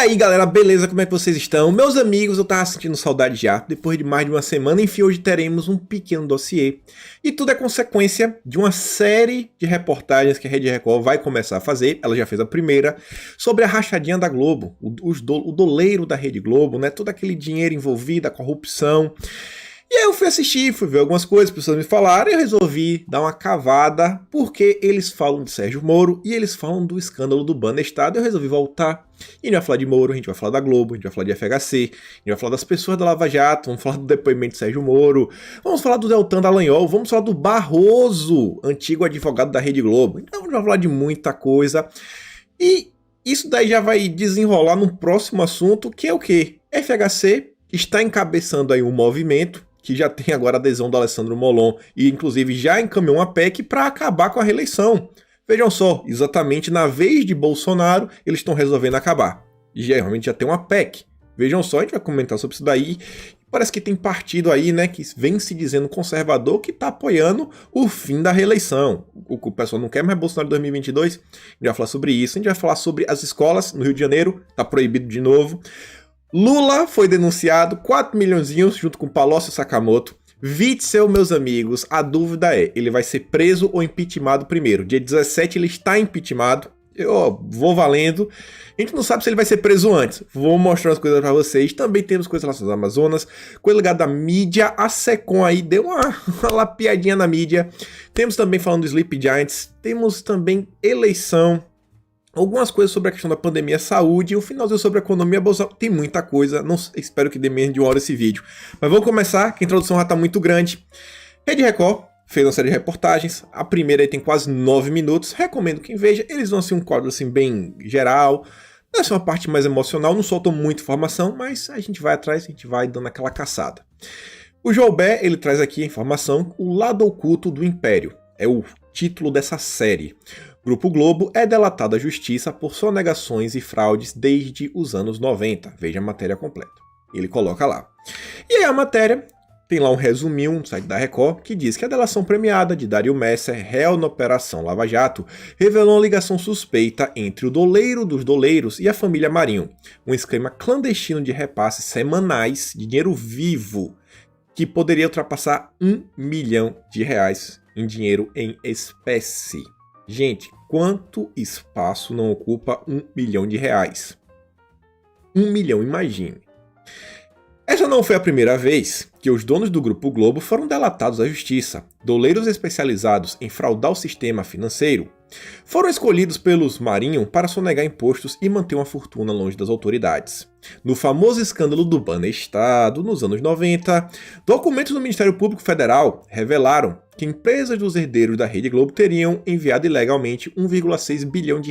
aí galera, beleza? Como é que vocês estão? Meus amigos, eu tava sentindo saudade já, depois de mais de uma semana, enfim, hoje teremos um pequeno dossiê. E tudo é consequência de uma série de reportagens que a Rede Record vai começar a fazer, ela já fez a primeira, sobre a rachadinha da Globo, o doleiro da Rede Globo, né? Todo aquele dinheiro envolvido, a corrupção. E aí eu fui assistir, fui ver algumas coisas, pessoas me falaram, e eu resolvi dar uma cavada, porque eles falam de Sérgio Moro e eles falam do escândalo do Banestado. Eu resolvi voltar, e a gente vai falar de Moro, a gente vai falar da Globo, a gente vai falar de FHC, a gente vai falar das pessoas da Lava Jato, vamos falar do depoimento de Sérgio Moro, vamos falar do Deltan Dallagnol, vamos falar do Barroso, antigo advogado da Rede Globo. Então a gente vai falar de muita coisa, e isso daí já vai desenrolar num próximo assunto, que é o quê? FHC está encabeçando aí um movimento que já tem agora a adesão do Alessandro Molon e inclusive já encaminhou uma PEC para acabar com a reeleição. Vejam só, exatamente na vez de Bolsonaro, eles estão resolvendo acabar. E realmente já tem uma PEC. Vejam só, a gente vai comentar sobre isso daí. Parece que tem partido aí, né, que vem se dizendo conservador, que está apoiando o fim da reeleição. O pessoal não quer mais Bolsonaro em 2022. A gente vai falar sobre isso. A gente vai falar sobre as escolas no Rio de Janeiro. Está proibido de novo. Lula foi denunciado, 4 milhõezinhos junto com Palocci Sakamoto. Witzel, meus amigos, a dúvida é, ele vai ser preso ou impeachmentado primeiro? Dia 17 ele está impeachmentado, eu vou valendo. A gente não sabe se ele vai ser preso antes. Vou mostrar as coisas para vocês. Também temos coisas relacionadas ao Amazonas, coisa ligada à mídia. A Secom aí deu uma lapiadinha na mídia. Temos também falando do Sleep Giants. Temos também eleição. Algumas coisas sobre a questão da pandemia, saúde, e o finalzinho sobre a economia, Bolsonaro. Tem muita coisa, não espero que dê menos de uma hora esse vídeo. Mas vamos começar, que a introdução já está muito grande. Rede Record fez uma série de reportagens, a primeira aí tem quase 9 minutos, recomendo quem veja, eles vão assim um quadro assim bem geral, essa é uma parte mais emocional, não soltam muita informação, mas a gente vai atrás, a gente vai dando aquela caçada. O Joubert, ele traz aqui a informação, o lado oculto do Império, é o título dessa série. Grupo Globo é delatado à justiça por sonegações e fraudes desde os anos 90. Veja a matéria completa. Ele coloca lá. E aí a matéria tem lá um resuminho no site da Record que diz que a delação premiada de Dario Messer, réu na Operação Lava Jato, revelou uma ligação suspeita entre o doleiro dos doleiros e a família Marinho. Um esquema clandestino de repasses semanais de dinheiro vivo que poderia ultrapassar R$1 milhão em dinheiro em espécie. Gente, quanto espaço não ocupa R$1 milhão? 1 milhão, imagine. Essa não foi a primeira vez que os donos do Grupo Globo foram delatados à justiça. Doleiros especializados em fraudar o sistema financeiro foram escolhidos pelos Marinho para sonegar impostos e manter uma fortuna longe das autoridades. No famoso escândalo do Banestado, nos anos 90, documentos do Ministério Público Federal revelaram que empresas dos herdeiros da Rede Globo teriam enviado ilegalmente R$1,6 bilhão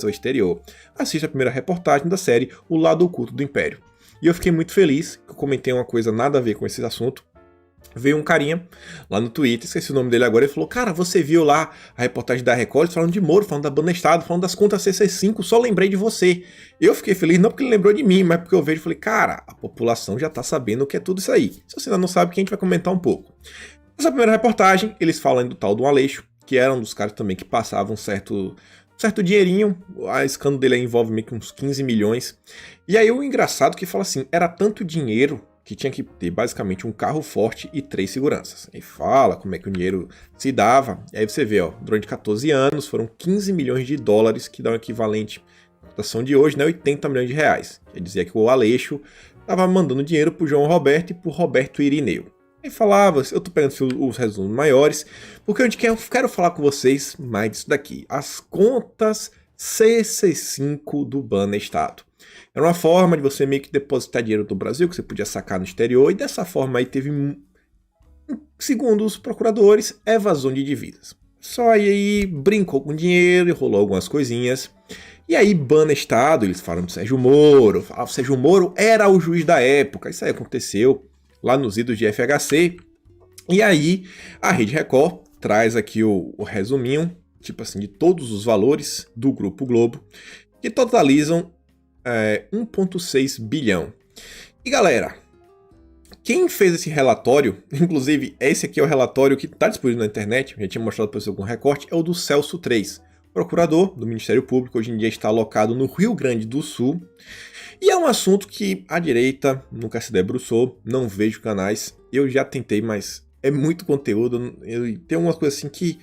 ao exterior. Assista a primeira reportagem da série O Lado Oculto do Império. E eu fiquei muito feliz, que eu comentei uma coisa nada a ver com esse assunto. Veio um carinha lá no Twitter, esqueci o nome dele agora, ele falou: cara, você viu lá a reportagem da Record falando de Moro, falando da Banestado, falando das contas CC5, só lembrei de você. Eu fiquei feliz não porque ele lembrou de mim, mas porque eu vejo e falei: cara, a população já tá sabendo o que é tudo isso aí. Se você ainda não sabe, que a gente vai comentar um pouco. Nessa primeira reportagem, eles falam do tal do Aleixo, que era um dos caras também que passavam certo dinheirinho, a escândalo dele envolve meio que uns 15 milhões. E aí o engraçado que fala assim, era tanto dinheiro que tinha que ter basicamente um carro forte e 3 seguranças. Aí fala como é que o dinheiro se dava, e aí você vê, ó, durante 14 anos foram 15 milhões de dólares, que dá um equivalente, à cotação de hoje, né, 80 milhões de reais. Quer dizer que o Aleixo estava mandando dinheiro pro João Roberto e pro Roberto Irineu. Aí falava, eu tô pegando os resumos maiores, porque eu quero falar com vocês mais disso daqui. As contas CC5 do Banestado. Era uma forma de você meio que depositar dinheiro do Brasil, que você podia sacar no exterior, e dessa forma aí teve, segundo os procuradores, evasão de divisas. Só aí brincou com dinheiro e rolou algumas coisinhas. E aí Banestado, eles falam do Sérgio Moro, falavam que o Sérgio Moro era o juiz da época, isso aí aconteceu lá nos idos de FHC, e aí a Rede Record traz aqui o resuminho, tipo assim, de todos os valores do Grupo Globo, que totalizam 1,6 bilhão. E galera, quem fez esse relatório, inclusive esse aqui é o relatório que está disponível na internet, já tinha mostrado para você algum recorte, é o do Celso 3. procurador do Ministério Público, hoje em dia está alocado no Rio Grande do Sul. E é um assunto que a direita nunca se debruçou, não vejo canais. Eu já tentei, mas é muito conteúdo. Tem umas coisas assim que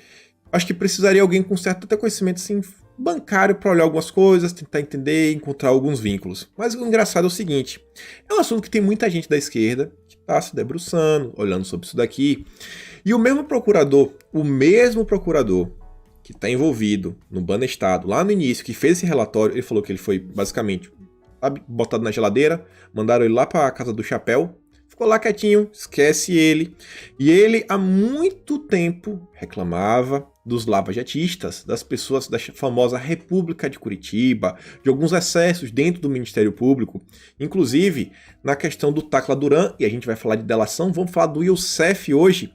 acho que precisaria alguém com certo até conhecimento assim, bancário para olhar algumas coisas, tentar entender, encontrar alguns vínculos. Mas o engraçado é o seguinte, é um assunto que tem muita gente da esquerda que está se debruçando, olhando sobre isso daqui. E o mesmo procurador que está envolvido no Banestado, lá no início, que fez esse relatório, ele falou que ele foi basicamente botado na geladeira, mandaram ele lá para a casa do chapéu, ficou lá quietinho, esquece ele. E ele há muito tempo reclamava dos lavajatistas, das pessoas da famosa República de Curitiba, de alguns excessos dentro do Ministério Público, inclusive na questão do Tacla Duran, e a gente vai falar de delação, vamos falar do Youssef hoje.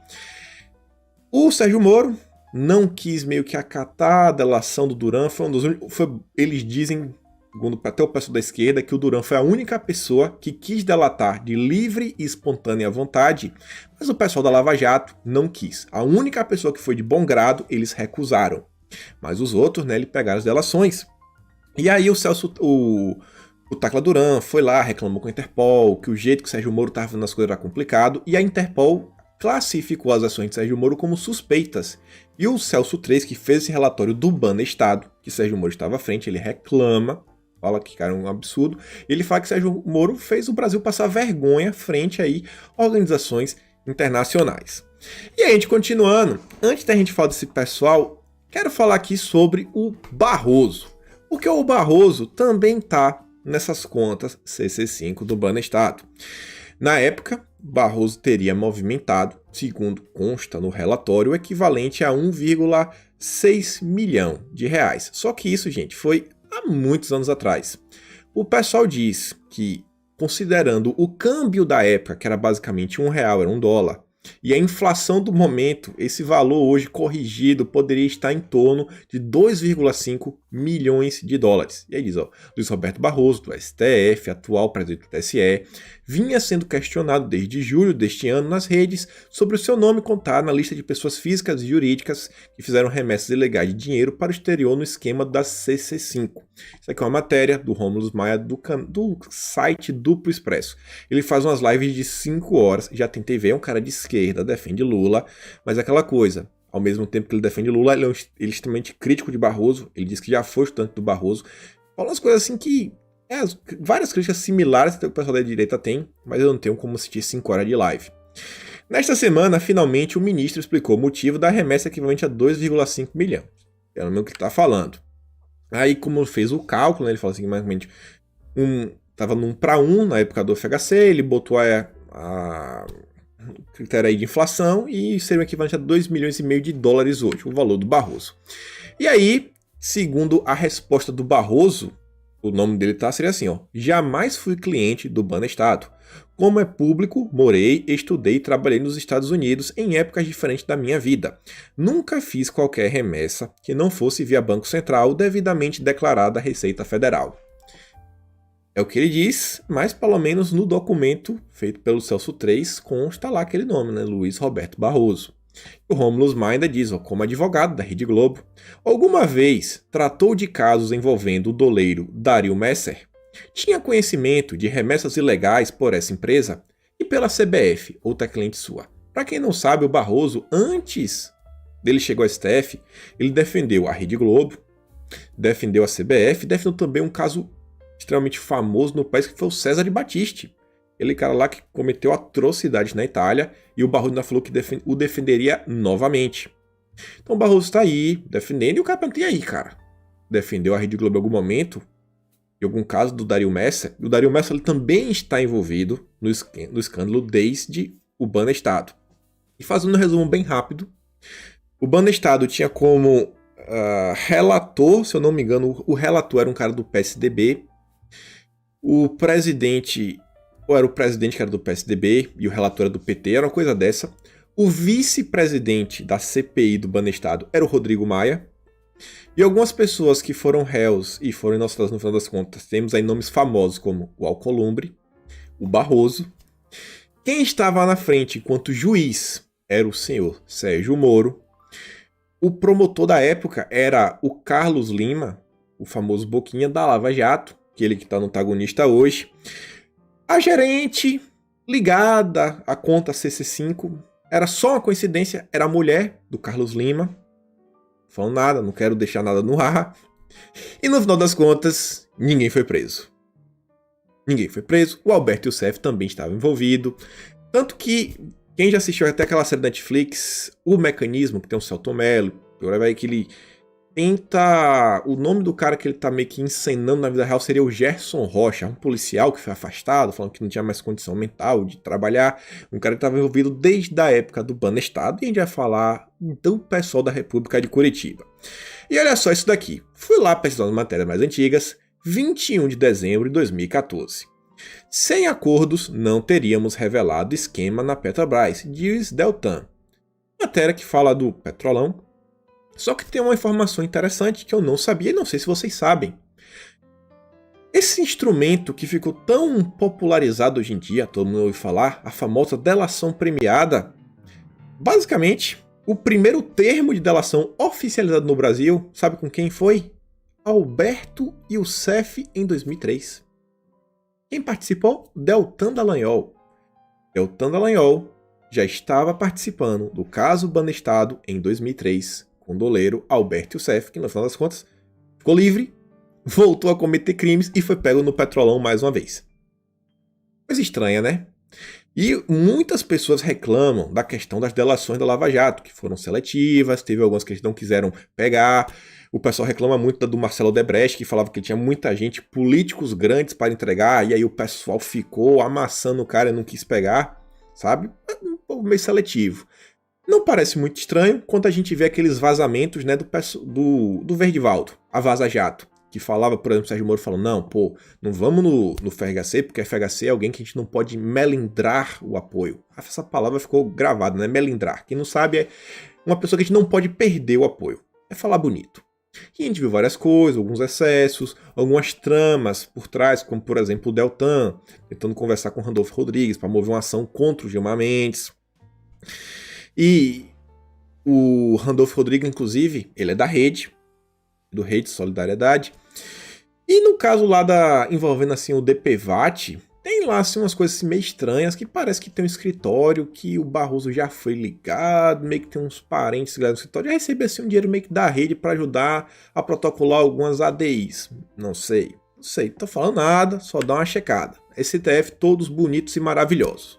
O Sérgio Moro não quis meio que acatar a delação do Duran, eles dizem, segundo até o pessoal da esquerda, que o Duran foi a única pessoa que quis delatar de livre e espontânea vontade, mas o pessoal da Lava Jato não quis. A única pessoa que foi de bom grado, eles recusaram. Mas os outros, né, ele pegaram as delações. E aí o Tacla Duran foi lá, reclamou com a Interpol, que o jeito que o Sérgio Moro estava fazendo as coisas era complicado, e a Interpol classificou as ações de Sérgio Moro como suspeitas. E o Celso 3, que fez esse relatório do Banestado, que Sérgio Moro estava à frente, ele reclama, fala que cara é um absurdo, ele fala que Sérgio Moro fez o Brasil passar vergonha frente aí a organizações internacionais. E aí, a gente continuando, antes da gente falar desse pessoal, quero falar aqui sobre o Barroso, porque o Barroso também está nessas contas CC5 do Banestado. Na época, Barroso teria movimentado, segundo consta no relatório, o equivalente a 1,6 milhão de reais. Só que isso, gente, foi há muitos anos atrás. O pessoal diz que, considerando o câmbio da época, que era basicamente R$1, era $1, e a inflação do momento, esse valor hoje corrigido poderia estar em torno de 2,5 milhões de dólares. E aí diz, Luiz Roberto Barroso, do STF, atual presidente do TSE, vinha sendo questionado desde julho deste ano nas redes sobre o seu nome contar na lista de pessoas físicas e jurídicas que fizeram remessas ilegais de dinheiro para o exterior no esquema da CC5. Isso aqui é uma matéria do Rômulo Maia do site Duplo Expresso. Ele faz umas lives de 5 horas, já tentei ver, é um cara de esquerda, defende Lula, mas é aquela coisa, ao mesmo tempo que ele defende Lula, ele é extremamente crítico de Barroso, ele diz que já foi estudante do Barroso, fala umas coisas assim que, várias críticas similares que o pessoal da direita tem, mas eu não tenho como assistir 5 horas de live. Nesta semana, finalmente, o ministro explicou o motivo da remessa equivalente a 2,5 milhões. É o mesmo que ele está falando. Aí, como fez o cálculo, né, ele falou assim, mais ou menos, estava num para 1 na época do FHC, ele botou a critério aí de inflação e seria o equivalente a 2,5 milhões de dólares hoje, o valor do Barroso. E aí, segundo a resposta do Barroso, o nome dele seria assim, jamais fui cliente do Banestado. Como é público, morei, estudei e trabalhei nos Estados Unidos em épocas diferentes da minha vida. Nunca fiz qualquer remessa que não fosse via Banco Central devidamente declarada à Receita Federal. É o que ele diz, mas pelo menos no documento feito pelo Celso 3 consta lá aquele nome, né? Luiz Roberto Barroso. O Rômulo Maia ainda diz, como advogado da Rede Globo, alguma vez tratou de casos envolvendo o doleiro Dario Messer? Tinha conhecimento de remessas ilegais por essa empresa e pela CBF, outra cliente sua. Para quem não sabe, o Barroso, antes dele chegar ao STF, ele defendeu a Rede Globo, defendeu a CBF, defendeu também um caso extremamente famoso no país, que foi o César de Battisti. Ele cara lá que cometeu atrocidades na Itália e o Barroso ainda falou que o defenderia novamente. Então o Barroso está aí, defendendo, e o cara pergunta, e aí, cara? Defendeu a Rede Globo em algum momento? Em algum caso do Dario Messer? O Dario Messer ele também está envolvido no escândalo desde o Banestado. E fazendo um resumo bem rápido, o Banestado tinha como relator, se eu não me engano, o relator era um cara do PSDB, o presidente, ou era o presidente que era do PSDB e o relator era do PT, era uma coisa dessa. O vice-presidente da CPI do Banestado era o Rodrigo Maia. E algumas pessoas que foram réus e foram inocentadas no final das contas, temos aí nomes famosos como o Alcolumbre, o Barroso. Quem estava na frente enquanto juiz era o senhor Sérgio Moro. O promotor da época era o Carlos Lima, o famoso Boquinha da Lava Jato, aquele que está no antagonista hoje. A gerente ligada à conta CC5 era só uma coincidência, era a mulher do Carlos Lima. Não falando nada, não quero deixar nada no ar. E no final das contas, ninguém foi preso. Ninguém foi preso, o Alberto Youssef também estava envolvido. Tanto que, quem já assistiu até aquela série da Netflix, O Mecanismo, que tem o Selton Mello, que ele tenta... O nome do cara que ele tá meio que encenando na vida real seria o Gerson Rocha, um policial que foi afastado, falando que não tinha mais condição mental de trabalhar. Um cara que estava envolvido desde a época do Banestado, e a gente vai falar do pessoal da República de Curitiba. E olha só isso daqui. Fui lá pesquisando matérias mais antigas, 21 de dezembro de 2014. Sem acordos, não teríamos revelado esquema na Petrobras, diz Deltan. Matéria que fala do Petrolão. Só que tem uma informação interessante que eu não sabia e não sei se vocês sabem. Esse instrumento que ficou tão popularizado hoje em dia, todo mundo ouve falar, a famosa delação premiada, basicamente, o primeiro termo de delação oficializado no Brasil, sabe com quem foi? Alberto Youssef em 2003. Quem participou? Deltan Dallagnol. Deltan Dallagnol já estava participando do caso Banestado em 2003, com o doleiro Alberto Youssef, que no final das contas ficou livre, voltou a cometer crimes e foi pego no Petrolão mais uma vez. Coisa estranha, né? E muitas pessoas reclamam da questão das delações da Lava Jato, que foram seletivas, teve algumas que eles não quiseram pegar. O pessoal reclama muito do Marcelo Odebrecht, que falava que tinha muita gente, políticos grandes para entregar, e aí o pessoal ficou amassando o cara e não quis pegar, sabe? Um pouco meio seletivo. Não parece muito estranho quando a gente vê aqueles vazamentos, né, do Verdivaldo, a Vaza Jato, que falava, por exemplo, o Sérgio Moro falando, não, pô, não vamos no FHC, porque FHC é alguém que a gente não pode melindrar o apoio. Essa palavra ficou gravada, né, melindrar. Quem não sabe é uma pessoa que a gente não pode perder o apoio. É falar bonito. E a gente viu várias coisas, alguns excessos, algumas tramas por trás, como por exemplo o Deltan, tentando conversar com o Randolfo Rodrigues para mover uma ação contra o Gilmar Mendes. E o Randolfo Rodrigues, inclusive, ele é da Rede, do Rede Solidariedade. E no caso lá envolvendo assim o DPVAT, tem lá assim umas coisas assim, meio estranhas, que parece que tem um escritório, que o Barroso já foi ligado, meio que tem uns parentes ligados no escritório, já recebeu assim um dinheiro meio que da Rede para ajudar a protocolar algumas ADIs. Não sei, tô falando nada, só dá uma checada. STF todos bonitos e maravilhosos.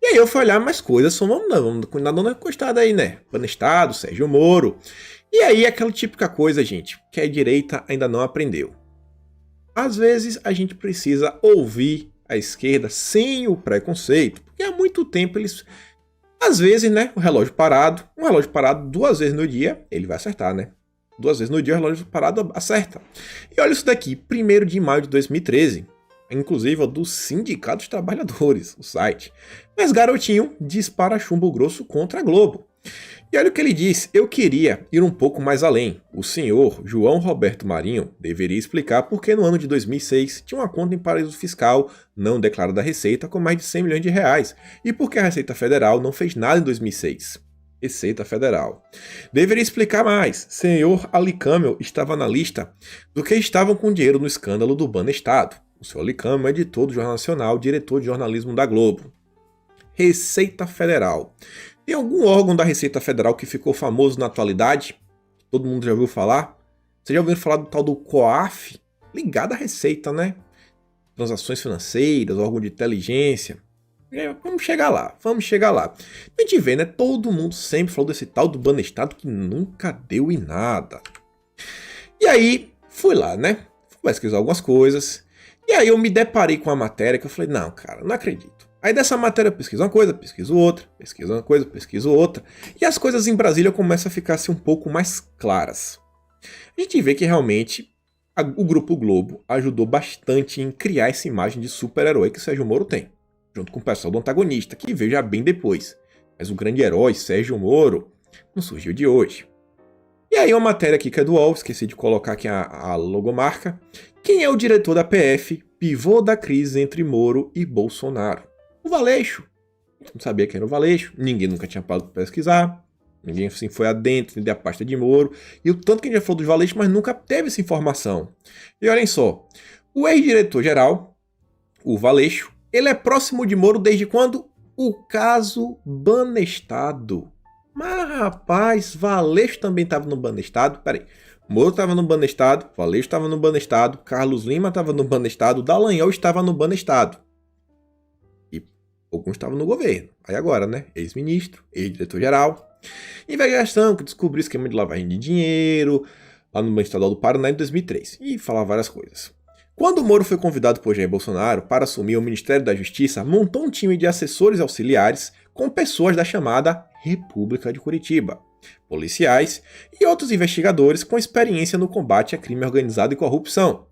E aí eu fui olhar mais coisas, só vamos cuidar dando uma encostada aí, né? Banestado, Sérgio Moro. E aí aquela típica coisa, gente, que a direita ainda não aprendeu. Às vezes a gente precisa ouvir a esquerda sem o preconceito, porque há muito tempo eles... Às vezes, né, um relógio parado 2 vezes no dia, ele vai acertar, né? 2 vezes no dia o relógio parado acerta. E olha isso daqui, 1º de maio de 2013, inclusive do Sindicato dos Trabalhadores, o site. Mas garotinho dispara chumbo grosso contra a Globo. E olha o que ele diz, eu queria ir um pouco mais além. O senhor João Roberto Marinho deveria explicar por que no ano de 2006 tinha uma conta em paraíso fiscal não declarada da Receita com mais de 100 milhões de reais e por que a Receita Federal não fez nada em 2006. Receita Federal. Deveria explicar mais. Senhor Alicâmel estava na lista do que estavam com dinheiro no escândalo do Banestado. O senhor Alicâmel é editor do Jornal Nacional, diretor de jornalismo da Globo. Receita Federal. Tem algum órgão da Receita Federal que ficou famoso na atualidade? Todo mundo já ouviu falar? Você já ouviu falar do tal do COAF? Ligado à Receita, né? Transações financeiras, órgão de inteligência. Vamos chegar lá. A gente vê, né? Todo mundo sempre falou desse tal do Banestado que nunca deu em nada. E aí, fui lá, né? Fui pesquisar algumas coisas. E aí eu me deparei com uma matéria que eu falei, não, cara, não acredito. Aí dessa matéria eu pesquiso uma coisa, pesquiso outra, pesquiso uma coisa, pesquiso outra. E as coisas em Brasília começam a ficar assim, um pouco mais claras. A gente vê que realmente o Grupo Globo ajudou bastante em criar essa imagem de super-herói que o Sérgio Moro tem. Junto com o pessoal do antagonista, que veio já bem depois. Mas o grande herói, Sérgio Moro, não surgiu de hoje. E aí uma matéria aqui que é do UOL, esqueci de colocar aqui a logomarca. Quem é o diretor da PF, pivô da crise entre Moro e Bolsonaro? O Valeixo. Não sabia quem era o Valeixo, ninguém nunca tinha parado para pesquisar, Ninguém assim foi adentro, entender a pasta de Moro. E o tanto que a gente já falou dos Valeixo, mas nunca teve essa informação. E olhem só, o ex-diretor-geral, o Valeixo, ele é próximo de Moro desde quando? O caso Banestado. Mas, rapaz, Valeixo também estava no Banestado. Peraí. Moro estava no Banestado, Valeixo estava no Banestado, Carlos Lima estava no Banestado, Dallagnol estava no Banestado. E alguns estavam no governo. Aí agora, né? Ex-ministro, ex-diretor-geral. Investigação que descobriu esquema de lavagem de dinheiro lá no Banco Estadual do Paraná em 2003. E falar várias coisas. Quando Moro foi convidado por Jair Bolsonaro para assumir o Ministério da Justiça, montou um time de assessores auxiliares com pessoas da chamada República de Curitiba, policiais e outros investigadores com experiência no combate a crime organizado e corrupção.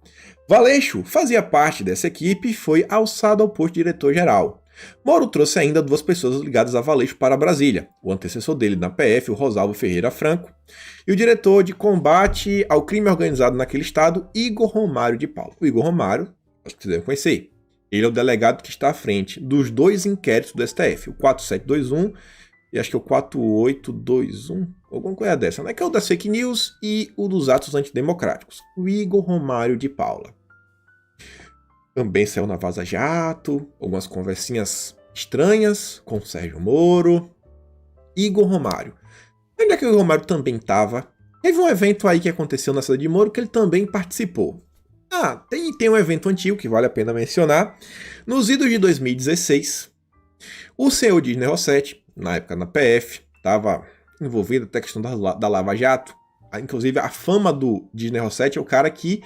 Valeixo fazia parte dessa equipe e foi alçado ao posto de diretor-geral. Moro trouxe ainda 2 pessoas ligadas a Valeixo para Brasília, o antecessor dele na PF, o Rosalvo Ferreira Franco, e o diretor de combate ao crime organizado naquele estado, Igor Romário de Paula. O Igor Romário, acho que vocês devem conhecer. Ele é o delegado que está à frente dos 2 inquéritos do STF, o 4721 e acho que é o 4821, alguma coisa dessa, né? Que é o das fake news e o dos atos antidemocráticos. O Igor Romário de Paula. Também saiu na Vaza Jato, algumas conversinhas estranhas com o Sérgio Moro. Igor Romário. Onde é que o Igor Romário também estava? Teve um evento aí que aconteceu na cidade de Moro que ele também participou. Tem um evento antigo que vale a pena mencionar. Nos idos de 2016, o senhor Disney Rossetti, na época na PF, estava envolvido até a questão da Lava Jato. Inclusive, a fama do Disney Rossetti é o cara que,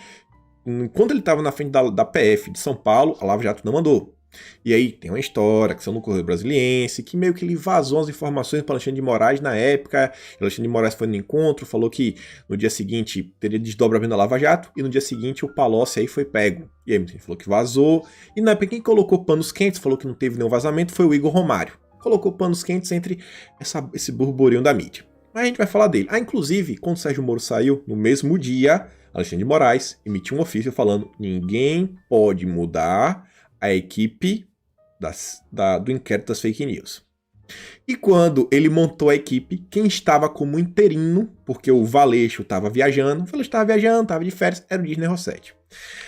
enquanto ele estava na frente da PF de São Paulo, a Lava Jato não mandou. E aí tem uma história, que são no Correio Brasiliense, que meio que ele vazou as informações para Alexandre de Moraes na época. Alexandre de Moraes foi no encontro, falou que no dia seguinte teria desdobramento da Lava Jato, e no dia seguinte o Palocci aí foi pego. E aí ele falou que vazou, e na época quem colocou panos quentes, falou que não teve nenhum vazamento, foi o Igor Romário. Colocou panos quentes entre esse burburinho da mídia. Mas a gente vai falar dele. Inclusive, quando o Sérgio Moro saiu, no mesmo dia, Alexandre de Moraes emitiu um ofício falando: ninguém pode mudar a equipe do inquérito das fake news. E quando ele montou a equipe, quem estava como interino, porque o Valeixo estava viajando, estava de férias, era o Disney Rossetti.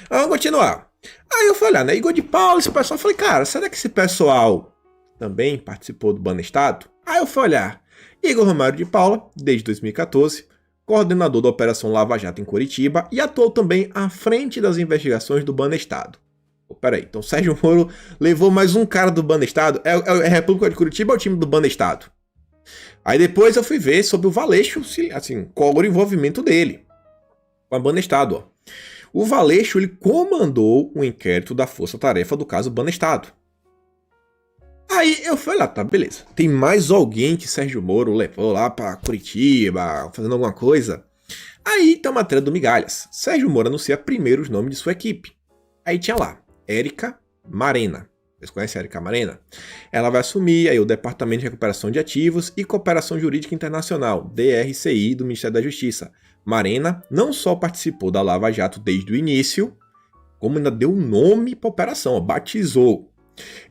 Vamos continuar. Aí eu fui olhar, né? Igor de Paula, esse pessoal, eu falei, cara, será que esse pessoal também participou do Banestado? Aí eu fui olhar. Igor Romário de Paula, desde 2014, coordenador da Operação Lava Jato em Curitiba e atuou também à frente das investigações do Banestado. Peraí, então Sérgio Moro levou mais um cara do Banestado? É a República de Curitiba ou o time do Banestado? Aí depois eu fui ver sobre o Valeixo, assim, qual era o envolvimento dele com a Banestado. Ó. O Valeixo, ele comandou o inquérito da força-tarefa do caso Banestado. Aí eu fui lá, tá, beleza. Tem mais alguém que Sérgio Moro levou lá pra Curitiba, fazendo alguma coisa? Aí tem uma matéria do Migalhas. Sérgio Moro anuncia primeiro os nomes de sua equipe. Aí tinha lá, Érica Marena. Vocês conhecem a Érica Marena? Ela vai assumir aí o Departamento de Recuperação de Ativos e Cooperação Jurídica Internacional, DRCI, do Ministério da Justiça. Marena não só participou da Lava Jato desde o início, como ainda deu nome para a operação, ó, batizou.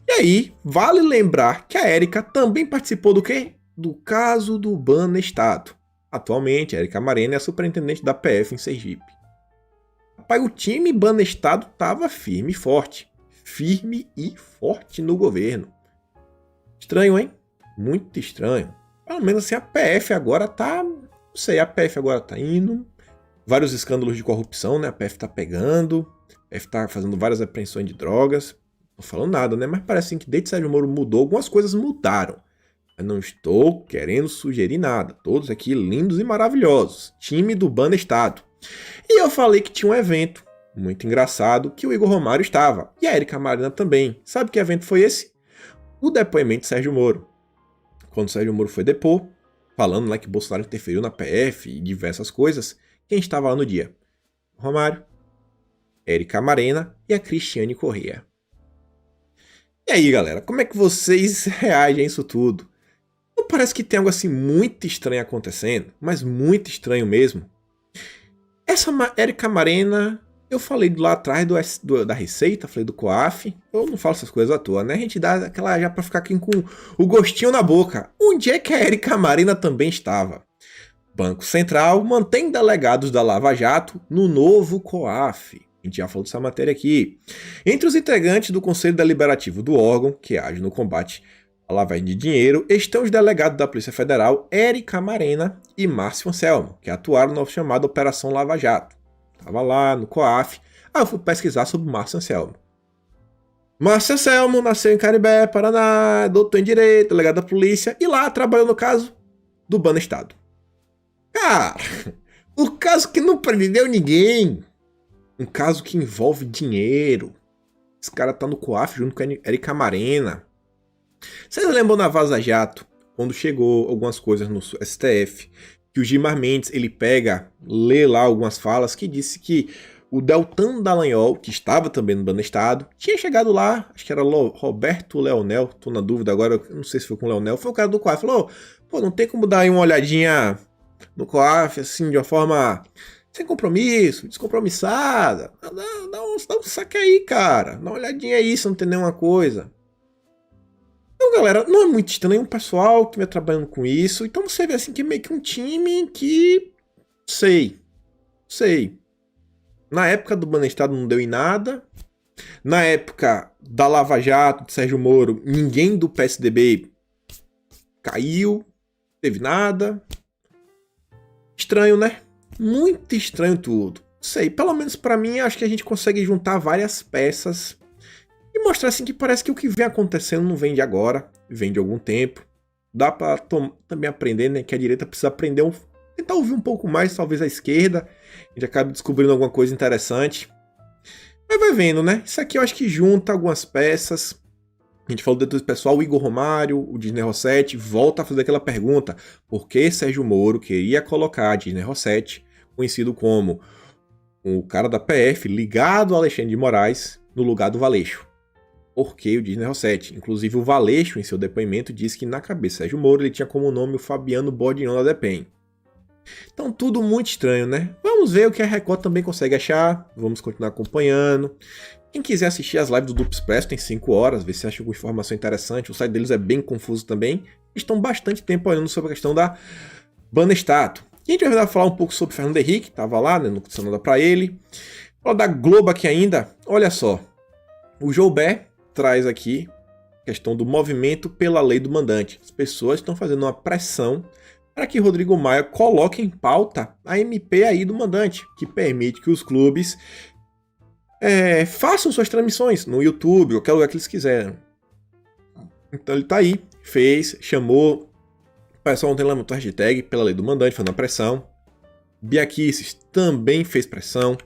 E aí, vale lembrar que a Érica também participou do quê? Do caso do Banestado. Atualmente, a Érica Marena é a superintendente da PF em Sergipe. Rapaz, o time Banestado estava firme e forte. Firme e forte no governo. Estranho, hein? Muito estranho. Pelo menos assim, a PF agora tá... Não sei, a PF agora tá indo. Vários escândalos de corrupção, né? A PF tá pegando. A PF tá fazendo várias apreensões de drogas. Não falando nada, né? Mas parece assim que desde que Sérgio Moro mudou, algumas coisas mudaram. Eu não estou querendo sugerir nada. Todos aqui lindos e maravilhosos. Time do Banestado. E eu falei que tinha um evento muito engraçado que o Igor Romário estava. E a Érica Marena também. Sabe que evento foi esse? O depoimento de Sérgio Moro. Quando Sérgio Moro foi depor, falando lá que Bolsonaro interferiu na PF e diversas coisas, quem estava lá no dia? Romário, Érica Marena e a Cristiane Corrêa. E aí, galera, como é que vocês reagem a isso tudo? Não parece que tem algo assim muito estranho acontecendo, mas muito estranho mesmo? Essa Érica Marena Eu falei lá atrás da Receita, falei do COAF. Eu não falo essas coisas à toa, né? A gente dá aquela já pra ficar aqui com o gostinho na boca. Onde é que a Érica Marina também estava? Banco Central mantém delegados da Lava Jato no novo COAF. A gente já falou dessa matéria aqui. Entre os integrantes do Conselho Deliberativo do órgão, que age no combate à lavagem de dinheiro, estão os delegados da Polícia Federal, Érica Marina e Márcio Anselmo, que atuaram na chamada Operação Lava Jato. Estava lá no COAF. Aí eu fui pesquisar sobre Márcio Anselmo. Márcio Anselmo nasceu em Caribé, Paraná, doutor em Direito, delegado da polícia, e lá trabalhou no caso do Banestado. Cara, o caso que não prendeu ninguém. Um caso que envolve dinheiro. Esse cara tá no COAF junto com a Érica Marina. Vocês lembram na Vaza Jato, quando chegou algumas coisas no STF, que o Gilmar Mendes, ele pega, lê lá algumas falas, que disse que o Deltan Dallagnol, que estava também no Banestado, tinha chegado lá, acho que era Roberto Leonel, tô na dúvida agora, não sei se foi com o Leonel, foi o cara do COAF, falou, pô, não tem como dar aí uma olhadinha no COAF, assim, de uma forma sem compromisso, descompromissada, dá um saque aí, cara, dá uma olhadinha aí se não tem nenhuma coisa. Então, galera, não é muito estranho o pessoal que vem trabalhando com isso. Então você vê assim que é meio que um time que... Sei. Na época do Banestado não deu em nada. Na época da Lava Jato, de Sérgio Moro, ninguém do PSDB caiu. Teve nada. Estranho, né? Muito estranho tudo. Sei, pelo menos pra mim, acho que a gente consegue juntar várias peças e mostrar assim que parece que o que vem acontecendo não vem de agora, vem de algum tempo. Dá pra também aprender, né? Que a direita precisa aprender, tentar ouvir um pouco mais, talvez a esquerda. A gente acaba descobrindo alguma coisa interessante. Mas vai vendo, né? Isso aqui eu acho que junta algumas peças. A gente falou do pessoal, o Igor Romário, o Disney Rossetti, volta a fazer aquela pergunta. Por que Sérgio Moro queria colocar Disney Rossetti, conhecido como o cara da PF, ligado a Alexandre de Moraes, no lugar do Valeixo? Porque o Disney Rossetti, inclusive o Valeixo, em seu depoimento, disse que na cabeça de Sérgio Moro ele tinha como nome o Fabiano Bodinho da DEPEN. Então tudo muito estranho, né? Vamos ver o que a Record também consegue achar, vamos continuar acompanhando. Quem quiser assistir as lives do Duplo Expresso tem 5 horas, ver se acha alguma informação interessante, o site deles é bem confuso também. Estão bastante tempo olhando sobre a questão da Banestado. E a gente vai falar um pouco sobre Fernando Henrique, estava lá, né, no que nada para ele. Falar da Globo aqui ainda, olha só, o Joubert traz aqui a questão do movimento pela lei do mandante. As pessoas estão fazendo uma pressão para que Rodrigo Maia coloque em pauta a MP aí do mandante, que permite que os clubes façam suas transmissões no YouTube, qualquer lugar que eles quiserem. Então ele tá aí, chamou, o pessoal ontem levantou a hashtag pela lei do mandante, fazendo uma pressão. Bia Kicis também fez pressão.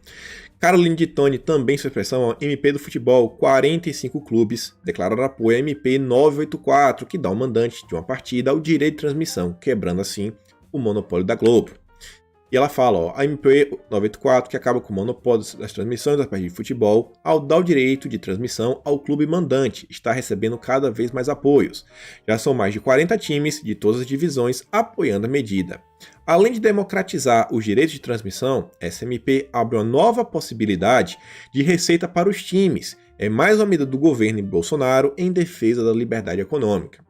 Caroline de Tone também fez pressão. MP do futebol, 45 clubes declararam apoio à MP 984, que dá ao mandante de uma partida o direito de transmissão, quebrando assim o monopólio da Globo. E ela fala, a MP 984, que acaba com o monopólio das transmissões das partidas de futebol, ao dar o direito de transmissão ao clube mandante, está recebendo cada vez mais apoios. Já são mais de 40 times de todas as divisões apoiando a medida. Além de democratizar os direitos de transmissão, essa MP abre uma nova possibilidade de receita para os times. É mais uma medida do governo de Bolsonaro em defesa da liberdade econômica.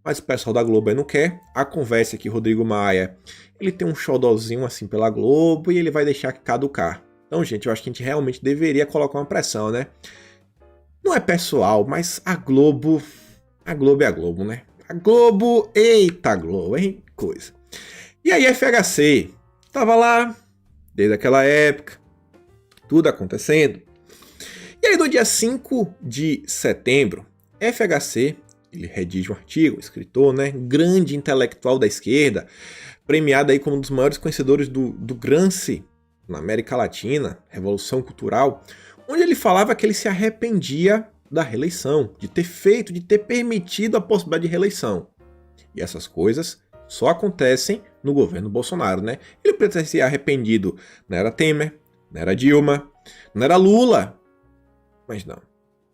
Mas o pessoal da Globo aí não quer. A conversa é que Rodrigo Maia, ele tem um xodózinho assim pela Globo e ele vai deixar caducar. Então, gente, eu acho que a gente realmente deveria colocar uma pressão, né? Não é pessoal, mas a Globo é a Globo, né? A Globo, eita Globo, hein? Coisa. E aí FHC, tava lá, desde aquela época, tudo acontecendo. E aí no dia 5 de setembro, FHC, ele redige um artigo, escritor, né, grande intelectual da esquerda, premiado aí como um dos maiores conhecedores do Gramsci na América Latina, Revolução Cultural, onde ele falava que ele se arrependia da reeleição, de ter permitido a possibilidade de reeleição. E essas coisas só acontecem no governo Bolsonaro, né? Ele poderia ter se arrependido, não era Temer, não era Dilma, não era Lula, mas não.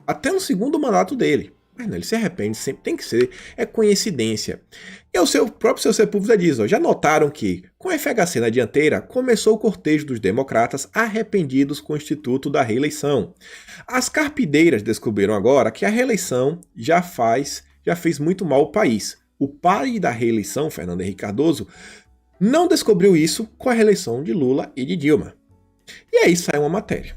Até no segundo mandato dele. Mas não, ele se arrepende, sempre tem que ser, é coincidência. E o seu próprio seu Sepúlveda diz, ó, já notaram que, com o FHC na dianteira, começou o cortejo dos democratas arrependidos com o Instituto da Reeleição. As carpideiras descobriram agora que a reeleição já fez muito mal ao país. O pai da reeleição, Fernando Henrique Cardoso, não descobriu isso com a reeleição de Lula e de Dilma. E aí sai uma matéria,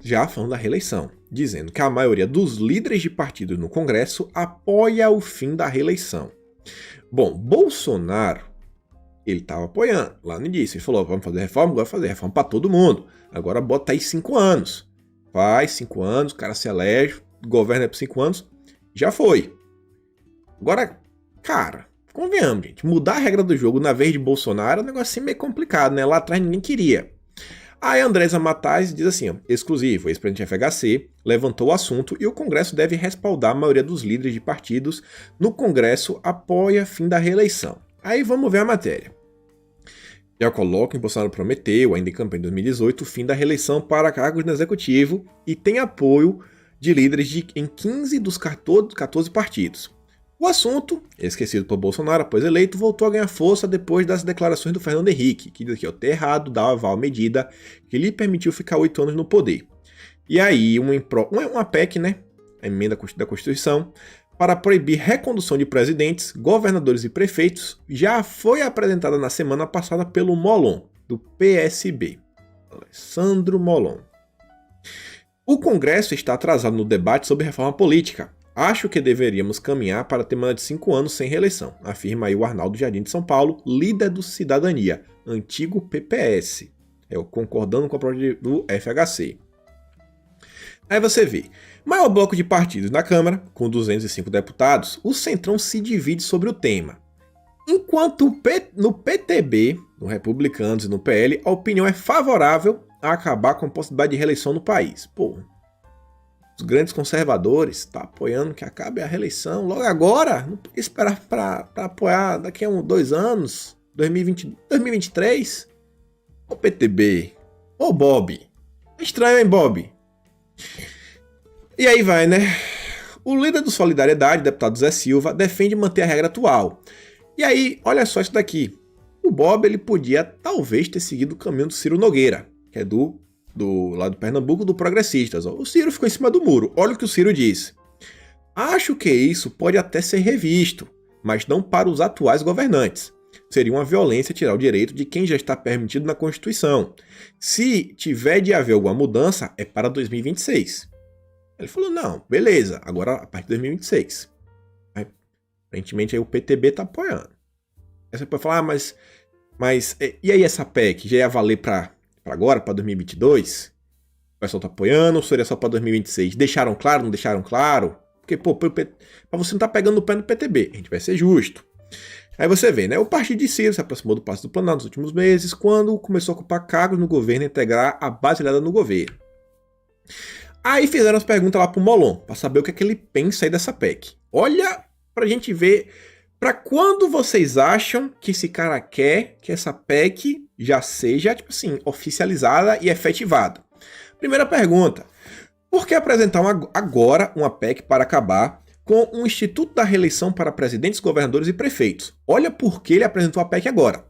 já falando da reeleição, dizendo que a maioria dos líderes de partidos no Congresso apoia o fim da reeleição. Bom, Bolsonaro, ele estava apoiando lá no início. Ele falou, vamos fazer reforma? Agora fazer reforma para todo mundo. Agora bota aí 5 anos. Faz 5 anos, o cara se elege, governa por 5 anos, já foi. Agora, cara, convenhamos, gente, mudar a regra do jogo na vez de Bolsonaro é um negócio assim meio complicado, né? Lá atrás ninguém queria. Aí Andresa Matais diz assim, ó, exclusivo, o ex-presidente FHC levantou o assunto e o Congresso deve respaldar a maioria dos líderes de partidos no Congresso apoia fim da reeleição. Aí vamos ver a matéria. Já coloca que Bolsonaro prometeu, ainda em campanha de 2018, o fim da reeleição para cargos no Executivo e tem apoio de líderes em 15 dos 14 partidos. O assunto, esquecido por Bolsonaro após eleito, voltou a ganhar força depois das declarações do Fernando Henrique, que diz que o errado dá aval à medida que lhe permitiu ficar 8 anos no poder. E aí, uma PEC, né, a emenda da Constituição, para proibir recondução de presidentes, governadores e prefeitos, já foi apresentada na semana passada pelo Molon, do PSB, Alessandro Molon. O Congresso está atrasado no debate sobre reforma política. Acho que deveríamos caminhar para ter mandato de 5 anos sem reeleição, afirma aí o Arnaldo Jardim de São Paulo, líder do Cidadania, antigo PPS, concordando com a proposta do FHC. Aí você vê, maior bloco de partidos na Câmara, com 205 deputados, o Centrão se divide sobre o tema. Enquanto no PTB, no Republicanos e no PL, a opinião é favorável a acabar com a possibilidade de reeleição no país. Pô, os grandes conservadores estão apoiando que acabe a reeleição logo agora, não pode esperar para apoiar daqui a 2 anos, 2023. Ô PTB, ô Bob, é estranho, hein, Bob? E aí vai, né? O líder do Solidariedade, deputado Zé Silva, defende manter a regra atual. E aí, olha só isso daqui. O Bob, ele podia talvez ter seguido o caminho do Ciro Nogueira, que é do lado do Pernambuco, do Progressistas. O Ciro ficou em cima do muro. Olha o que o Ciro disse. Acho que isso pode até ser revisto, mas não para os atuais governantes. Seria uma violência tirar o direito de quem já está permitido na Constituição. Se tiver de haver alguma mudança, é para 2026. Ele falou, não, beleza, agora a partir de 2026. Aí, aparentemente aí o PTB está apoiando. Aí você pode falar, mas e aí essa PEC já ia valer para agora, para 2022? O pessoal está apoiando ou seria só para 2026? Deixaram claro, não deixaram claro? Porque, pô, para você não estar pegando no pé do PTB, a gente vai ser justo. Aí você vê, né? O partido de Ciro se aproximou do Palácio do Planalto nos últimos meses, quando começou a ocupar cargos no governo e integrar a base aliada no governo. Aí fizeram as perguntas lá pro Molon, para saber o que é que ele pensa aí dessa PEC. Olha, pra gente ver, pra quando vocês acham que esse cara quer que essa PEC já seja, tipo assim, oficializada e efetivada? Primeira pergunta, por que apresentar agora uma PEC para acabar com um Instituto da Reeleição para presidentes, governadores e prefeitos? Olha por que ele apresentou a PEC agora.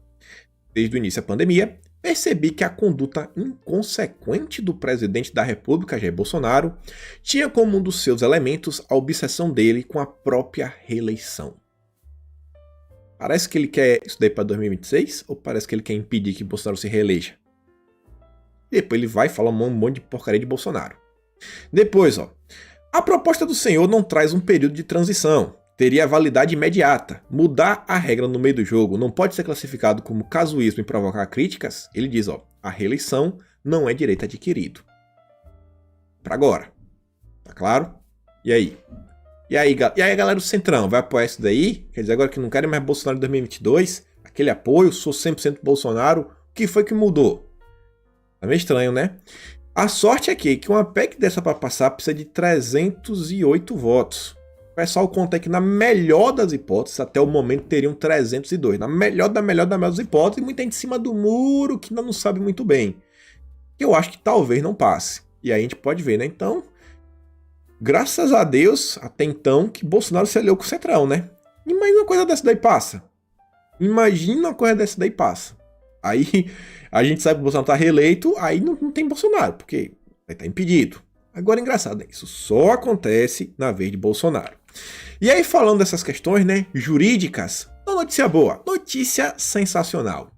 Desde o início da pandemia, percebi que a conduta inconsequente do presidente da República, Jair Bolsonaro, tinha como um dos seus elementos a obsessão dele com a própria reeleição. Parece que ele quer isso daí para 2026 ou parece que ele quer impedir que Bolsonaro se reeleja? Depois ele vai falar um monte de porcaria de Bolsonaro. Depois, ó, a proposta do senhor não traz um período de transição. Teria validade imediata. Mudar a regra no meio do jogo não pode ser classificado como casuísmo e provocar críticas? Ele diz, ó, a reeleição não é direito adquirido. Para agora. Tá claro? E aí? E aí, a galera do Centrão vai apoiar isso daí? Quer dizer, agora que não querem mais Bolsonaro em 2022? Aquele apoio, sou 100% Bolsonaro. O que foi que mudou? Tá meio estranho, né? A sorte é que uma PEC dessa para passar precisa de 308 votos. O pessoal conta que na melhor das hipóteses, até o momento teriam 302. Na melhor das hipóteses, muita gente em cima do muro que ainda não sabe muito bem. Eu acho que talvez não passe. E aí a gente pode ver, né? Então, Graças a Deus, até então, que Bolsonaro se aliou com o Centrão, né? Imagina uma coisa dessa daí passa. Imagina uma coisa dessa daí passa. Aí a gente sabe que o Bolsonaro tá reeleito, aí não tem Bolsonaro, porque vai estar impedido. Agora, engraçado, né? Isso só acontece na vez de Bolsonaro. E aí, falando dessas questões, né, jurídicas, uma notícia boa, notícia sensacional.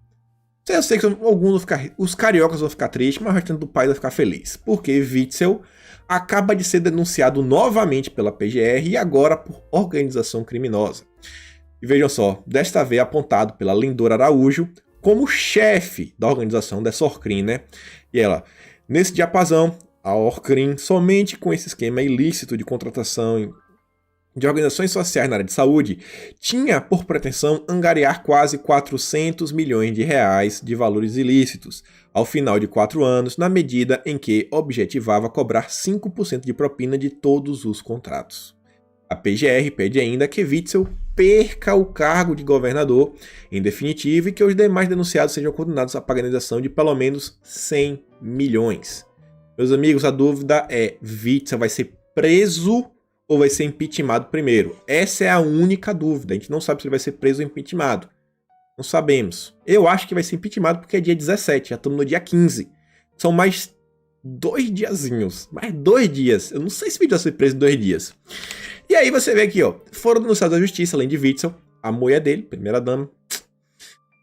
Eu sei que alguns vão ficar, os cariocas vão ficar tristes, mas o restante do país vai ficar feliz, porque Witzel acaba de ser denunciado novamente pela PGR e agora por organização criminosa. E vejam só, desta vez apontado pela Lindora Araújo como chefe da organização dessa Orcrim, né? E ela, nesse diapasão, a Orcrim, somente com esse esquema ilícito de contratação de organizações sociais na área de saúde, tinha por pretensão angariar quase 400 milhões de reais de valores ilícitos, ao final de 4 anos, na medida em que objetivava cobrar 5% de propina de todos os contratos. A PGR pede ainda que Witzel perca o cargo de governador, em definitivo, e que os demais denunciados sejam condenados à paganização de pelo menos 100 milhões. Meus amigos, a dúvida é: Witzel vai ser preso ou vai ser impeachmentado primeiro? Essa é a única dúvida. A gente não sabe se ele vai ser preso ou impeachmentado. Não sabemos. Eu acho que vai ser impeachmentado porque é dia 17, já estamos no dia 15. São mais 2 diazinhos. Mais 2 dias. Eu não sei se o vídeo vai ser preso em 2 dias. E aí você vê aqui, ó. Foram denunciados à justiça, além de Witzel, a mulher dele, primeira-dama,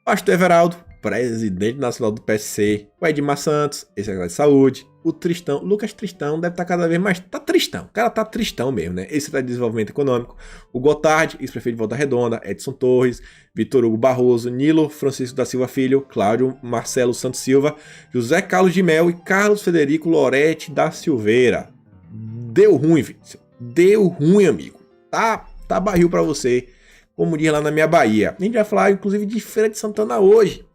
pastor Everaldo, presidente nacional do PSC, o Edmar Santos, ex-secretário de saúde, o Tristão, Lucas Tristão deve estar cada vez mais, tá tristão, o cara tá tristão mesmo, né? Esse é de desenvolvimento econômico, o Gotardi, ex-prefeito de Volta Redonda, Edson Torres, Vitor Hugo Barroso, Nilo Francisco da Silva Filho, Cláudio Marcelo Santos Silva, José Carlos de Mel e Carlos Federico Loretti da Silveira. Deu ruim, Witzel. Deu ruim, amigo. Tá barril pra você, como diz lá na minha Bahia. A gente vai falar, inclusive, de Feira de Santana hoje.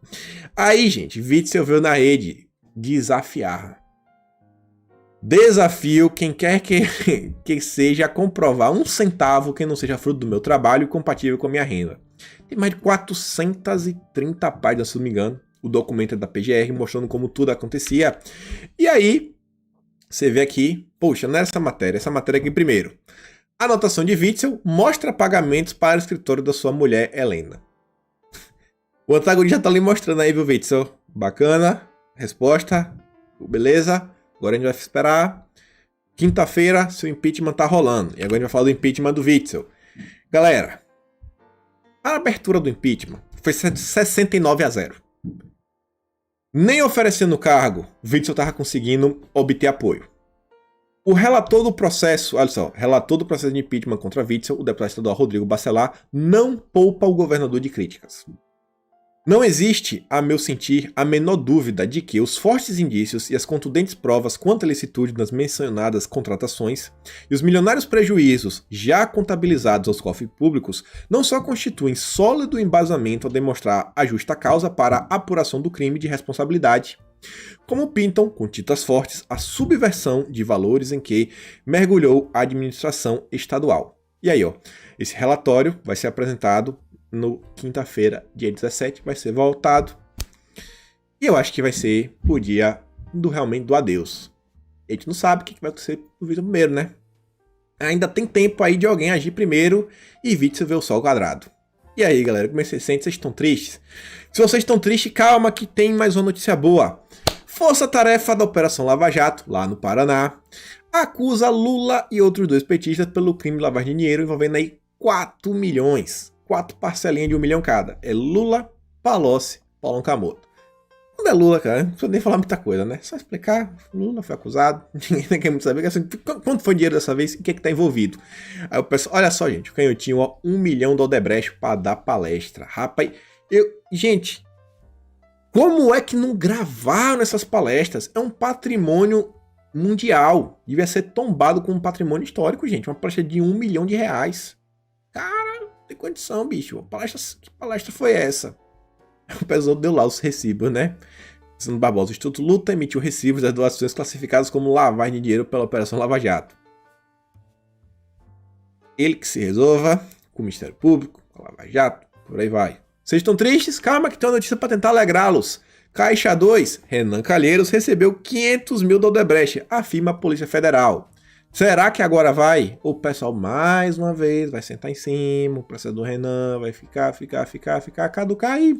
Aí, gente, Witzel veio na rede desafiar. Desafio quem quer que seja comprovar 1 centavo que não seja fruto do meu trabalho e compatível com a minha renda. Tem mais de 430 páginas, se não me engano. O documento é da PGR, mostrando como tudo acontecia. E aí, você vê aqui, poxa, não era essa matéria. Essa matéria aqui primeiro. A anotação de Witzel mostra pagamentos para o escritório da sua mulher, Helena. O antagonista já tá ali mostrando aí, viu, Witzel? Bacana. Resposta. Beleza. Agora a gente vai esperar. Quinta-feira, seu impeachment tá rolando. E agora a gente vai falar do impeachment do Witzel. Galera, a abertura do impeachment foi 69-0. Nem oferecendo o cargo, Witzel tava conseguindo obter apoio. O relator do processo, olha só, relator do processo de impeachment contra Witzel, o deputado estadual Rodrigo Bacelar, não poupa o governador de críticas. Não existe, a meu sentir, a menor dúvida de que os fortes indícios e as contundentes provas quanto à licitude das mencionadas contratações e os milionários prejuízos já contabilizados aos cofres públicos não só constituem sólido embasamento a demonstrar a justa causa para a apuração do crime de responsabilidade, como pintam, com tintas fortes, a subversão de valores em que mergulhou a administração estadual. E aí, ó, esse relatório vai ser apresentado no quinta-feira, dia 17, vai ser voltado. E eu acho que vai ser o dia realmente do adeus. A gente não sabe o que vai acontecer no vídeo primeiro, né? Ainda tem tempo aí de alguém agir primeiro e Witzel ver o sol quadrado. E aí, galera, como é que vocês sentem? Vocês estão tristes? Se vocês estão tristes, calma que tem mais uma notícia boa. Força-tarefa da Operação Lava Jato, lá no Paraná, acusa Lula e outros 2 petistas pelo crime de lavagem de dinheiro envolvendo aí 4 milhões. 4 parcelinhas de 1 milhão cada. É Lula, Palocci, Paulão Camoto. Quando é Lula, cara, não precisa nem falar muita coisa, né? Só explicar. Lula foi acusado. Ninguém quer muito saber. Assim, quanto foi dinheiro dessa vez e o que é que tá envolvido? Aí o pessoal, olha só, gente. O canhotinho, ó, 1 milhão do Odebrecht pra dar palestra. Rapaz, gente, como é que não gravaram essas palestras? É um patrimônio mundial. Devia ser tombado como um patrimônio histórico, gente. Uma palestra de 1 milhão de reais. Cara, não tem condição, bicho. Que palestra foi essa? O pessoal deu lá os recibos, né? Sandro Barbosa, o Instituto Luta emitiu recibos das doações classificadas como lavagem de dinheiro pela Operação Lava Jato. Ele que se resolva com o Ministério Público, com a Lava Jato, por aí vai. Vocês estão tristes? Calma que tem uma notícia para tentar alegrá-los. Caixa 2, Renan Calheiros recebeu 500 mil do Odebrecht, afirma a Polícia Federal. Será que agora vai? O pessoal, mais uma vez, vai sentar em cima, o processo do Renan vai ficar, caducar e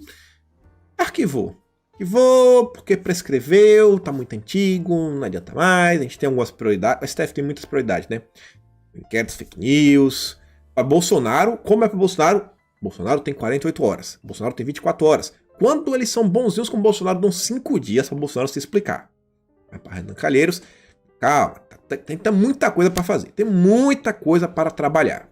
arquivou. Arquivou porque prescreveu, tá muito antigo, não adianta mais, a gente tem algumas prioridades, o STF tem muitas prioridades, né? Inquéritos, fake news. Para Bolsonaro, como é para Bolsonaro? Bolsonaro tem 48 horas, Bolsonaro tem 24 horas. Quando eles são bonzinhos com o Bolsonaro, dão 5 dias para Bolsonaro se explicar. Mas para Renan Calheiros, calma, tem muita coisa para fazer, tem muita coisa para trabalhar.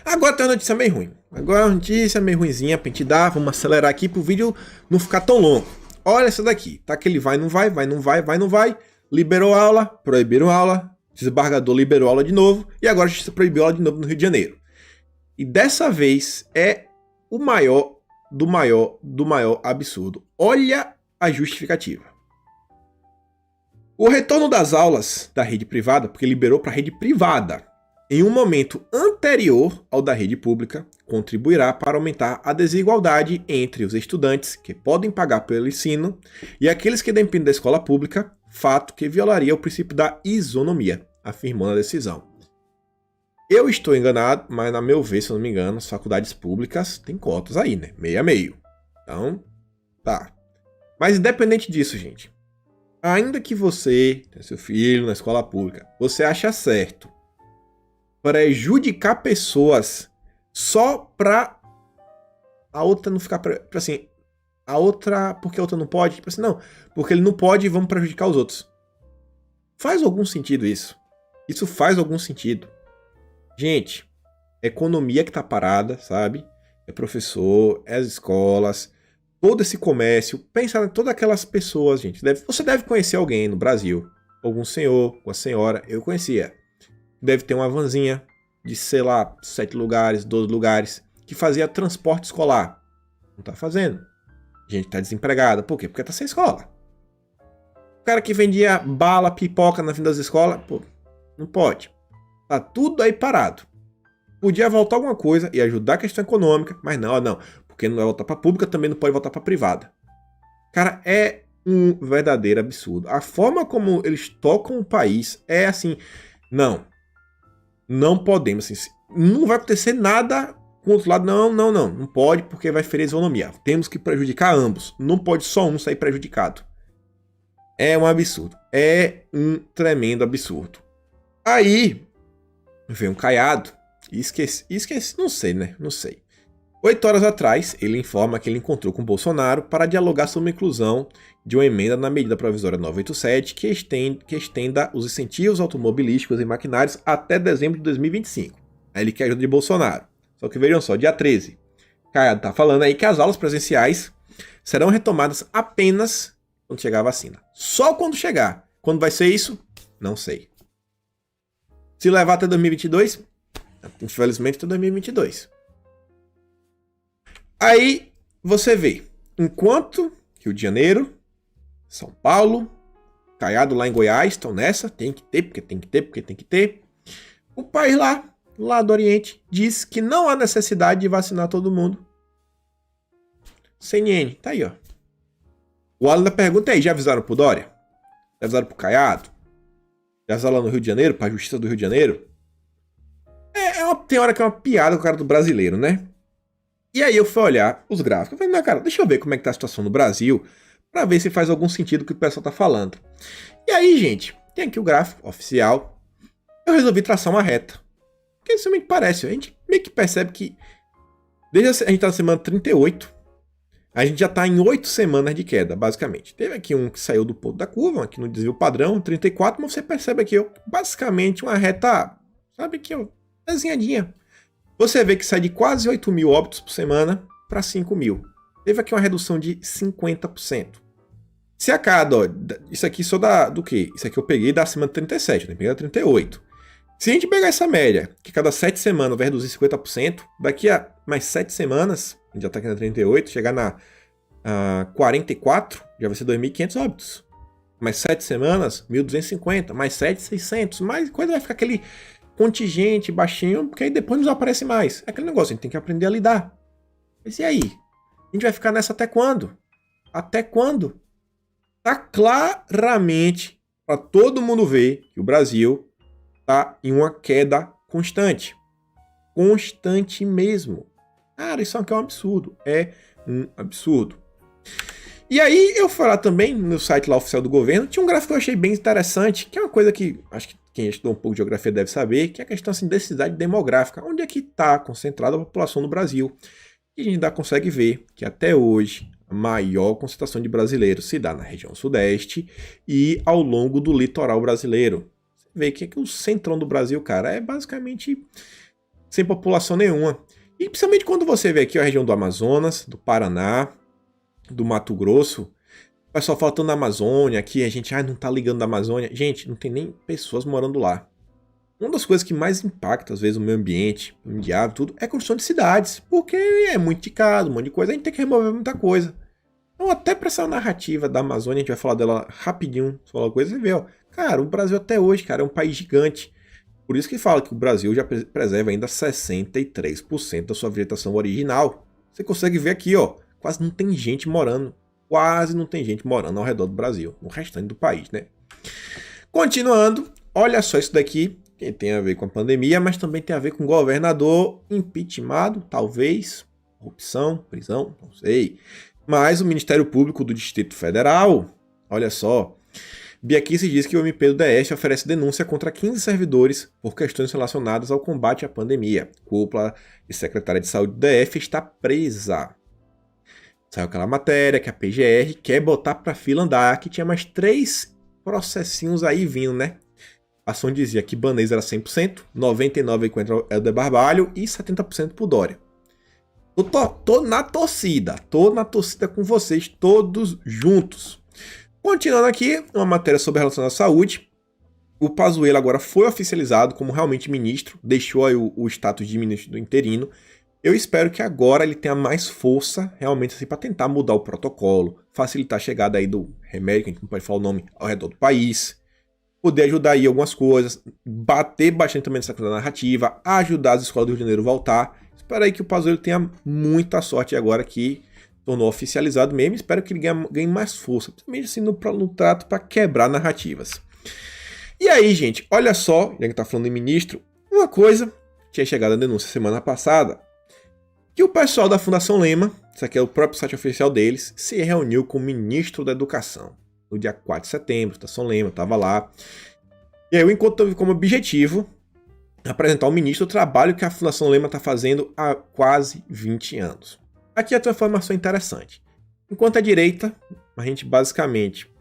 Agora tem uma notícia meio ruim. Agora uma notícia meio ruimzinha pra gente dar. Vamos acelerar aqui pro vídeo não ficar tão longo. Olha essa daqui. Tá aquele vai, não vai, vai, não vai, vai, não vai. Liberou aula, proibiram aula. Desembargador liberou aula de novo. E agora a justiça proibiu aula de novo no Rio de Janeiro. E dessa vez é o maior do maior absurdo. Olha a justificativa. O retorno das aulas da rede privada, porque liberou para a rede privada, em um momento anterior ao da rede pública, contribuirá para aumentar a desigualdade entre os estudantes que podem pagar pelo ensino e aqueles que dependem da escola pública, fato que violaria o princípio da isonomia, afirmou na decisão. Eu estou enganado, mas na meu ver, se eu não me engano, as faculdades públicas têm cotas aí, né? Meio a meio. Então, tá. Mas independente disso, gente, ainda que você tenha seu filho na escola pública, você acha certo prejudicar pessoas só pra a outra não ficar, assim, a outra, porque a outra não pode? Tipo assim, não, porque ele não pode, vamos prejudicar os outros. Faz algum sentido isso? Isso faz algum sentido? Gente, é economia que tá parada, sabe? É professor, é as escolas, todo esse comércio. Pensa em todas aquelas pessoas, gente. Você deve conhecer alguém no Brasil, algum senhor, uma senhora, eu conhecia. Deve ter uma vanzinha de, sei lá, 7 lugares, 12 lugares, que fazia transporte escolar. Não tá fazendo. Gente tá desempregada. Por quê? Porque tá sem escola. O cara que vendia bala, pipoca na fim das escolas, pô, não pode. Tá tudo aí parado. Podia voltar alguma coisa e ajudar a questão econômica, mas não. Porque não vai voltar pra pública, também não pode voltar pra privada. Cara, é um verdadeiro absurdo. A forma como eles tocam o país é assim, não podemos, assim, não vai acontecer nada com o outro lado, não pode, porque vai ferir a isonomia. Temos que prejudicar ambos, não pode só um sair prejudicado. É um absurdo, é um tremendo absurdo. Aí, veio um Caiado, e esqueci, não sei. 8 horas atrás, ele informa que ele encontrou com Bolsonaro para dialogar sobre a inclusão de uma emenda na medida provisória 987 que estenda os incentivos automobilísticos e maquinários até dezembro de 2025. Aí ele quer ajuda de Bolsonaro. Só que vejam só, dia 13, Caiado tá falando aí que as aulas presenciais serão retomadas apenas quando chegar a vacina. Só quando chegar. Quando vai ser isso? Não sei. Se levar até 2022? Infelizmente até 2022. Aí você vê, enquanto Rio de Janeiro, São Paulo, Caiado lá em Goiás estão nessa, tem que ter. O país lá do Oriente, diz que não há necessidade de vacinar todo mundo. CNN, tá aí, ó. O Alan pergunta aí, já avisaram pro Dória? Já avisaram pro Caiado? Já avisaram lá no Rio de Janeiro, pra Justiça do Rio de Janeiro? Tem hora que é uma piada com o cara do brasileiro, né? E aí eu fui olhar os gráficos. Eu falei, não, cara, deixa eu ver como é que tá a situação no Brasil, pra ver se faz algum sentido o que o pessoal tá falando. E aí, gente, tem aqui o gráfico oficial. Eu resolvi traçar uma reta. Porque isso meio que parece. A gente meio que percebe que desde a gente tá na semana 38, a gente já tá em 8 semanas de queda, basicamente. Teve aqui um que saiu do ponto da curva, aqui no desvio padrão, 34, mas você percebe aqui, ó, basicamente uma reta, sabe aqui, ó, desenhadinha. Você vê que sai de quase 8 mil óbitos por semana para 5 mil. Teve aqui uma redução de 50%. Se a cada, ó, isso aqui só dá do quê? Isso aqui eu peguei da semana 37, eu peguei da 38. Se a gente pegar essa média, que cada 7 semanas vai reduzir 50%, daqui a mais 7 semanas, a gente já tá aqui na 38, chegar na 44, já vai ser 2.500 óbitos. Mais 7 semanas, 1.250, mais 7, 600, mais coisa vai ficar aquele contingente baixinho, porque aí depois nos aparece mais. É aquele negócio, a gente tem que aprender a lidar. Mas e aí? A gente vai ficar nessa até quando? Até quando? Tá claramente para todo mundo ver que o Brasil tá em uma queda constante. Constante mesmo. Cara, isso aqui é um absurdo. É um absurdo. E aí, eu fui lá também, no site lá oficial do governo, tinha um gráfico que eu achei bem interessante, que é uma coisa que acho que quem estudou um pouco de geografia deve saber, que é a questão assim, da densidade demográfica. Onde é que está concentrada a população do Brasil? E a gente ainda consegue ver que até hoje a maior concentração de brasileiros se dá na região sudeste e ao longo do litoral brasileiro. Você vê que o centrão do Brasil, cara, é basicamente sem população nenhuma. E principalmente quando você vê aqui a região do Amazonas, do Paraná, do Mato Grosso, o pessoal falando na Amazônia, aqui a gente não tá ligando da Amazônia. Gente, não tem nem pessoas morando lá. Uma das coisas que mais impacta, às vezes, o meio ambiente, o diabo, tudo, é a construção de cidades. Porque é muito indicado, um monte de coisa, a gente tem que remover muita coisa. Então, até pra essa narrativa da Amazônia, a gente vai falar dela rapidinho, se falar uma coisa, você vê, ó. Cara, o Brasil até hoje, cara, é um país gigante. Por isso que fala que o Brasil já preserva ainda 63% da sua vegetação original. Você consegue ver aqui, ó, quase não tem gente morando. Quase não tem gente morando ao redor do Brasil, no restante do país, né? Continuando, olha só isso daqui, que tem a ver com a pandemia, mas também tem a ver com o governador impeachmentado, talvez, corrupção, prisão, não sei. Mas o Ministério Público do Distrito Federal, olha só, Bia Kicis diz que o MP do DF oferece denúncia contra 15 servidores por questões relacionadas ao combate à pandemia. Cúpula e secretária de saúde do DF está presa. Saiu aquela matéria que a PGR quer botar pra fila andar, que tinha mais 3 processinhos aí vindo, né? A ação dizia que Banês era 100%, 99% contra o Helder Barbalho e 70% por Dória. Tô na torcida com vocês todos juntos. Continuando aqui, uma matéria sobre a relação à saúde. O Pazuello agora foi oficializado como realmente ministro, deixou aí o status de ministro do interino. Eu espero que agora ele tenha mais força, realmente, assim, para tentar mudar o protocolo, facilitar a chegada aí do remédio, que a gente não pode falar o nome, ao redor do país, poder ajudar aí algumas coisas, bater bastante também nessa coisa da narrativa, ajudar as escolas do Rio de Janeiro a voltar. Espero aí que o Pazuello tenha muita sorte agora que tornou oficializado mesmo. Espero que ele ganhe mais força, principalmente assim no trato para quebrar narrativas. E aí, gente, olha só, já que tá falando em ministro, uma coisa, tinha chegado a denúncia semana passada, que o pessoal da Fundação Lema, isso aqui é o próprio site oficial deles, se reuniu com o ministro da Educação. No dia 4 de setembro, Fundação Lema estava lá. E aí o encontro teve como objetivo apresentar ao ministro o trabalho que a Fundação Lema está fazendo há quase 20 anos. Aqui é uma informação interessante. Enquanto a direita, a gente basicamente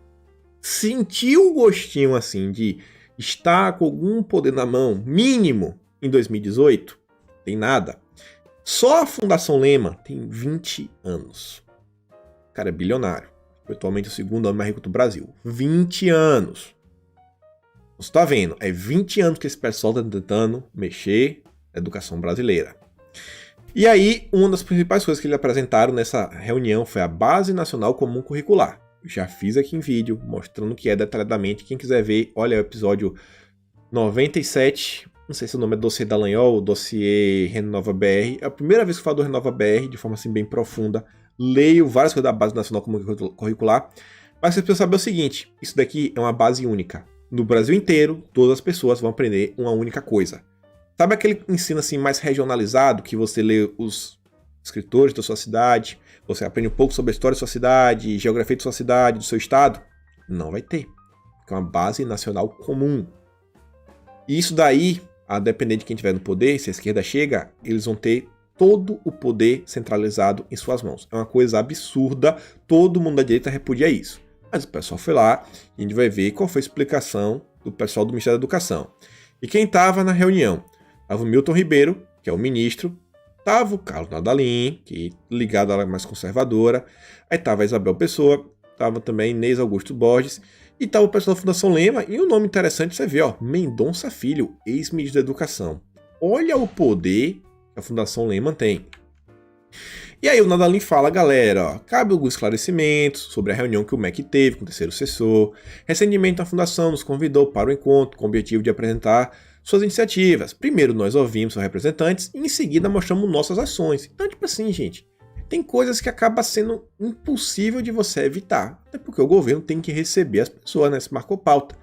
sentiu o gostinho assim de estar com algum poder na mão, mínimo, em 2018, tem nada. Só a Fundação Lema tem 20 anos. O cara é bilionário. Atualmente o segundo homem mais rico do Brasil. 20 anos. Você tá vendo? É 20 anos que esse pessoal tá tentando mexer na educação brasileira. E aí, uma das principais coisas que eles apresentaram nessa reunião foi a Base Nacional Comum Curricular. Eu já fiz aqui em vídeo, mostrando o que é detalhadamente. Quem quiser ver, olha o episódio 97. Não sei se o nome é Dossiê Dallagnol ou Dossiê Renova BR. É a primeira vez que eu falo do Renova BR, de forma assim bem profunda. Leio várias coisas da Base Nacional Comum Curricular. Mas vocês precisam saber o seguinte, isso daqui é uma base única. No Brasil inteiro, todas as pessoas vão aprender uma única coisa. Sabe aquele ensino assim mais regionalizado, que você lê os escritores da sua cidade, você aprende um pouco sobre a história da sua cidade, geografia da sua cidade, do seu estado? Não vai ter. É uma base nacional comum. E isso daí, a depender de quem estiver no poder, se a esquerda chega, eles vão ter todo o poder centralizado em suas mãos. É uma coisa absurda, todo mundo da direita repudia isso. Mas o pessoal foi lá e a gente vai ver qual foi a explicação do pessoal do Ministério da Educação. E quem estava na reunião? Estava o Milton Ribeiro, que é o ministro, estava o Carlos Nadalim, que é ligado à ala mais conservadora, aí estava a Isabel Pessoa, estava também Inês Augusto Borges, e estava o pessoal da Fundação Lema, e um nome interessante você vê, ó, Mendonça Filho, ex-ministro da Educação. Olha o poder que a Fundação Lema tem. E aí o Nadalim fala, galera, ó, cabe alguns esclarecimentos sobre a reunião que o MEC teve com o terceiro assessor. Recentemente a Fundação nos convidou para o encontro com o objetivo de apresentar suas iniciativas. Primeiro nós ouvimos seus representantes e em seguida mostramos nossas ações. Então, tipo assim, gente, tem coisas que acaba sendo impossível de você evitar. Até porque o governo tem que receber as pessoas, né? Se marcou pauta.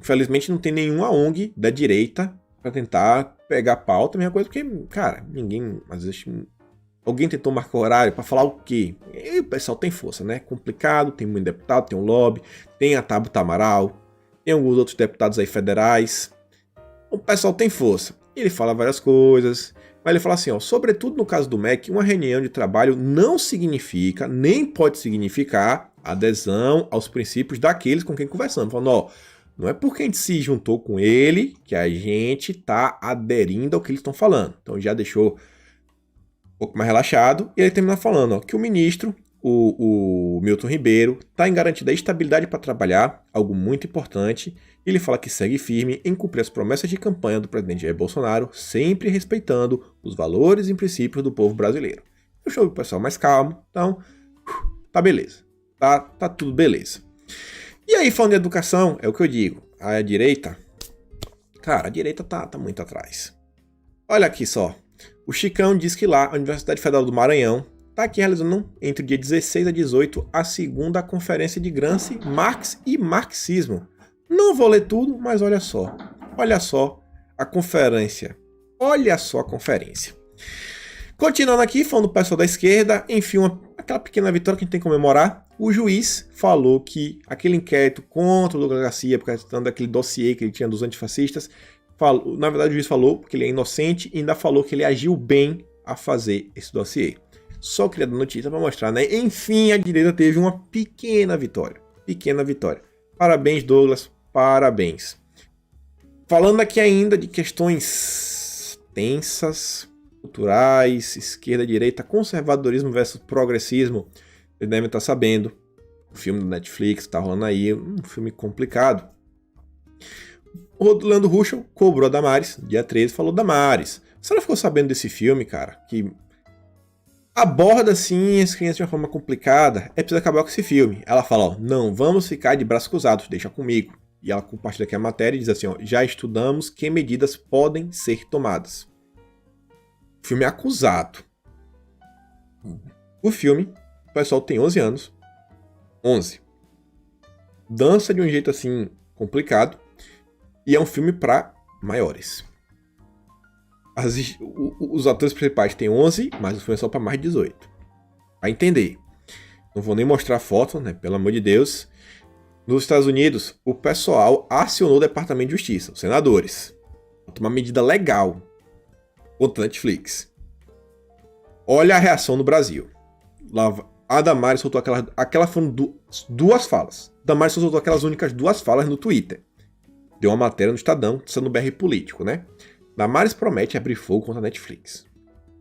Infelizmente não tem nenhuma ONG da direita para tentar pegar a pauta, a mesma coisa, porque, cara, ninguém, às vezes, alguém tentou marcar horário para falar o quê? E o pessoal tem força, né? Complicado, tem muito deputado, tem um lobby, tem a Tabata Amaral, tem alguns outros deputados aí federais. O pessoal tem força. Ele fala várias coisas, mas ele fala assim, ó, sobretudo no caso do MEC, uma reunião de trabalho não significa, nem pode significar adesão aos princípios daqueles com quem conversamos. Falando, ó, não é porque a gente se juntou com ele que a gente tá aderindo ao que eles estão falando. Então já deixou um pouco mais relaxado, e ele termina falando, ó, que o ministro, o Milton Ribeiro, está em garantida estabilidade para trabalhar, algo muito importante. Ele fala que segue firme em cumprir as promessas de campanha do presidente Jair Bolsonaro, sempre respeitando os valores e princípios do povo brasileiro. Deixou o pessoal mais calmo, então tá beleza, tá tudo beleza. E aí, falando de educação, é o que eu digo, a direita, cara, a direita tá muito atrás. Olha aqui só, o Chicão diz que lá, a Universidade Federal do Maranhão, está aqui realizando, entre o dia 16 a 18, a segunda conferência de Gramsci, Marx e Marxismo. Não vou ler tudo, mas olha só a conferência. Olha só a conferência. Continuando aqui, falando do pessoal da esquerda, enfim, aquela pequena vitória que a gente tem que comemorar. O juiz falou que aquele inquérito contra o Douglas Garcia, por causa daquele dossiê que ele tinha dos antifascistas, na verdade o juiz falou que ele é inocente e ainda falou que ele agiu bem a fazer esse dossiê. Só queria dar notícia para mostrar, né? Enfim, a direita teve uma pequena vitória. Pequena vitória. Parabéns, Douglas. Parabéns. Falando aqui ainda de questões tensas, culturais, esquerda, direita, conservadorismo versus progressismo. Vocês devem estar sabendo. O filme do Netflix está rolando aí. Um filme complicado. O Leandro Ruschel cobrou a Damares, dia 13, falou: Damares, você não ficou sabendo desse filme, cara? Que aborda, assim, as crianças de uma forma complicada. É preciso acabar com esse filme. Ela fala, ó, não vamos ficar de braços cruzados, deixa comigo. E ela compartilha aqui a matéria e diz assim, ó, já estudamos que medidas podem ser tomadas. O filme é acusado. O filme, o pessoal tem 11 anos. 11. Dança de um jeito, assim, complicado. E é um filme para maiores. Os atores principais têm 11, mas o filme é só para mais de 18. Pra entender. Não vou nem mostrar foto, né? Pelo amor de Deus. Nos Estados Unidos, o pessoal acionou o Departamento de Justiça, os senadores, para tomar medida legal contra a Netflix. Olha a reação no Brasil. A Damares soltou aquela foram duas falas. A Damares soltou aquelas únicas duas falas no Twitter. Deu uma matéria no Estadão, sendo BR político, né? Damares promete abrir fogo contra a Netflix.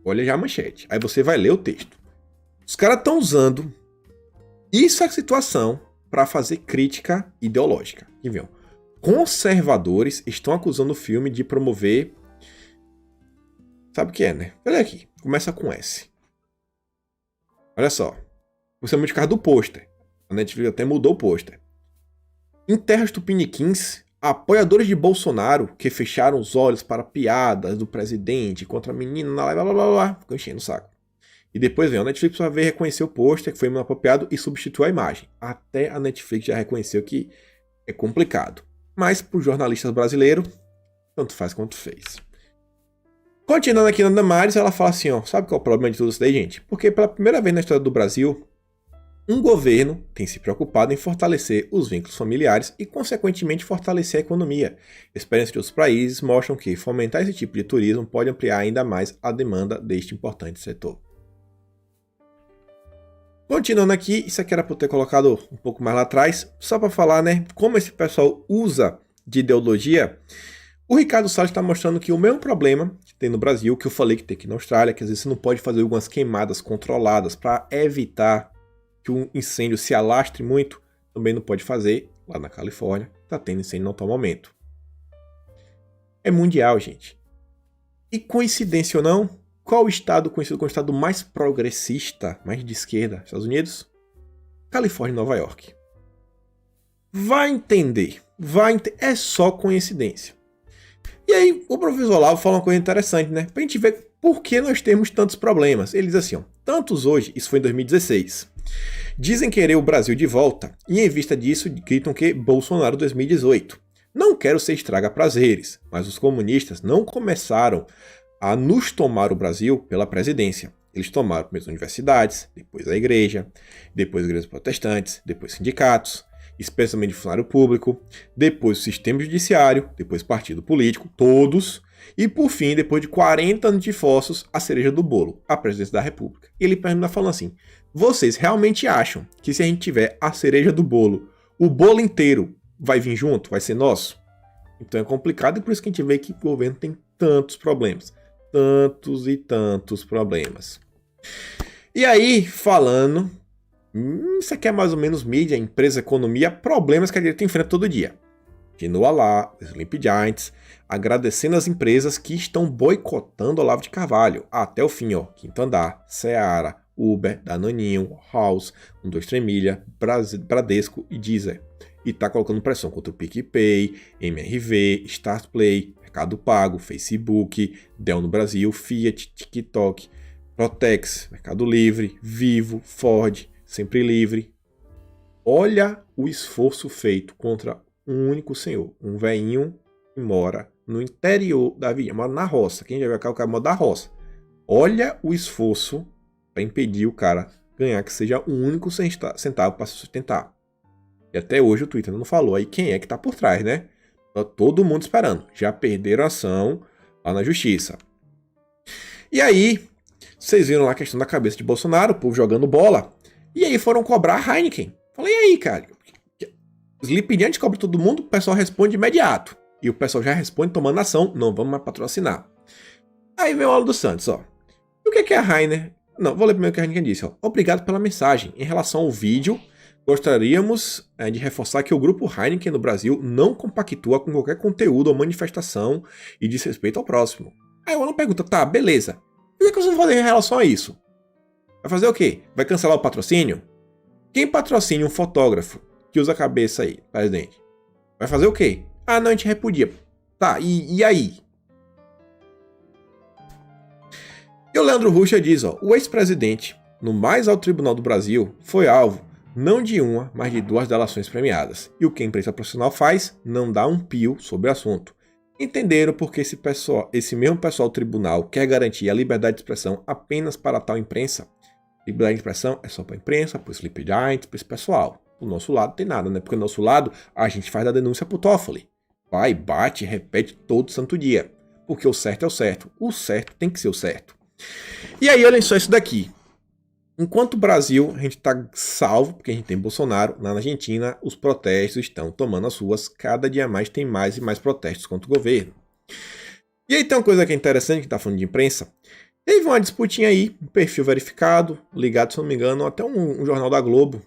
Olha já a manchete. Aí você vai ler o texto. Os caras estão usando a situação para fazer crítica ideológica. E viu? Conservadores estão acusando o filme de promover... Sabe o que é, né? Olha aqui. Começa com S. Olha só. Você é muito caro do pôster. A Netflix até mudou o pôster. Em terras tupiniquins, apoiadores de Bolsonaro que fecharam os olhos para piadas do presidente contra a menina, blá blá blá blá, ficou enchendo o saco. E depois vem a Netflix para ver reconhecer o pôster que foi inapropriado e substituiu a imagem. Até a Netflix já reconheceu que é complicado. Mas para os jornalistas brasileiros, tanto faz quanto fez. Continuando aqui na Damares, ela fala assim, ó, sabe qual é o problema de tudo isso daí, gente? Porque pela primeira vez na história do Brasil, um governo tem se preocupado em fortalecer os vínculos familiares e, consequentemente, fortalecer a economia. Experiências de outros países mostram que fomentar esse tipo de turismo pode ampliar ainda mais a demanda deste importante setor. Continuando aqui, isso aqui era para eu ter colocado um pouco mais lá atrás, só para falar, né, como esse pessoal usa de ideologia. O Ricardo Salles está mostrando que o mesmo problema que tem no Brasil, que eu falei que tem aqui na Austrália, que às vezes você não pode fazer algumas queimadas controladas para evitar que um incêndio se alastre muito, também não pode fazer lá na Califórnia, está tendo incêndio no atual momento. É mundial, gente. E coincidência ou não, qual o estado conhecido como o estado mais progressista, mais de esquerda? Estados Unidos? Califórnia e Nova York. Vai entender. É só coincidência. E aí, o professor Olavo fala uma coisa interessante, né? Pra gente ver por que nós temos tantos problemas. Ele diz assim, ó, tantos hoje, isso foi em 2016, dizem querer o Brasil de volta e em vista disso gritam que Bolsonaro 2018. Não quero ser estraga-prazeres, mas os comunistas não começaram a nos tomar o Brasil pela presidência. Eles tomaram primeiro as universidades, depois a igreja, depois igrejas protestantes, depois sindicatos, especialmente funcionário público, depois o sistema judiciário, depois partido político, todos, e por fim, depois de 40 anos de esforços, a cereja do bolo, a presidência da República. E ele termina falando assim: vocês realmente acham que se a gente tiver a cereja do bolo, o bolo inteiro vai vir junto, vai ser nosso? Então é complicado e por isso que a gente vê que o governo tem tantos problemas. Tantos e tantos problemas. E aí, falando, isso aqui é mais ou menos mídia, empresa, economia, problemas que a direita enfrenta todo dia. Continua lá, os Sleepy Giants, agradecendo as empresas que estão boicotando o Olavo de Carvalho. Até o fim, ó. Quinto Andar, Seara, Uber, Danoninho, House, 123 Milha, Bradesco e Deezer. E tá colocando pressão contra o PicPay, MRV, Startplay, Mercado Pago, Facebook, Dell no Brasil, Fiat, TikTok, Protex, Mercado Livre, Vivo, Ford, Sempre Livre. Olha o esforço feito contra um único senhor, um velhinho que mora no interior da vila, mora na roça. Quem já viu cá, o cara mora da roça. Olha o esforço para impedir o cara ganhar que seja um único centavo para se sustentar. E até hoje o Twitter não falou aí quem é que tá por trás, né? Tá todo mundo esperando. Já perderam a ação lá na justiça. E aí, vocês viram lá a questão da cabeça de Bolsonaro, o povo jogando bola. E aí foram cobrar a Heineken. Falei, e aí, cara? Sleepy Giants cobra todo mundo, o pessoal responde de imediato. E o pessoal já responde tomando ação, não vamos mais patrocinar. Aí vem o Alan dos Santos, ó. E o que é a Heineken? Não, vou ler primeiro o que a Heineken disse, ó. Obrigado pela mensagem. Em relação ao vídeo, gostaríamos de reforçar que o grupo Heineken no Brasil não compactua com qualquer conteúdo ou manifestação e desrespeito ao próximo. Aí o Alan pergunta, tá, beleza. E o que vocês vão fazer em relação a isso? Vai fazer o quê? Vai cancelar o patrocínio? Quem patrocina um fotógrafo que usa a cabeça aí, presidente? Vai fazer o quê? Ah, não, a gente repudia. Tá, e aí? E o Leandro Ruxa diz, ó, o ex-presidente, no mais alto tribunal do Brasil, foi alvo não de uma, mas de 2 delações premiadas. E o que a imprensa profissional faz? Não dá um pio sobre o assunto. Entenderam porque esse mesmo pessoal do tribunal quer garantir a liberdade de expressão apenas para tal imprensa? Liberdade de expressão é só para a imprensa, para o Sleepy Giants, para esse pessoal. Do nosso lado tem nada, né? Porque do nosso lado a gente faz a denúncia pro Toffoli. Vai, bate, repete todo santo dia. Porque o certo é o certo. O certo tem que ser o certo. E aí, olhem só isso daqui. Enquanto o Brasil, a gente está salvo, porque a gente tem Bolsonaro, na Argentina os protestos estão tomando as ruas. Cada dia mais tem mais e mais protestos contra o governo. E aí tem uma coisa que é interessante, que está falando de imprensa. Teve uma disputinha aí, um perfil verificado, ligado, se não me engano, até um jornal da Globo.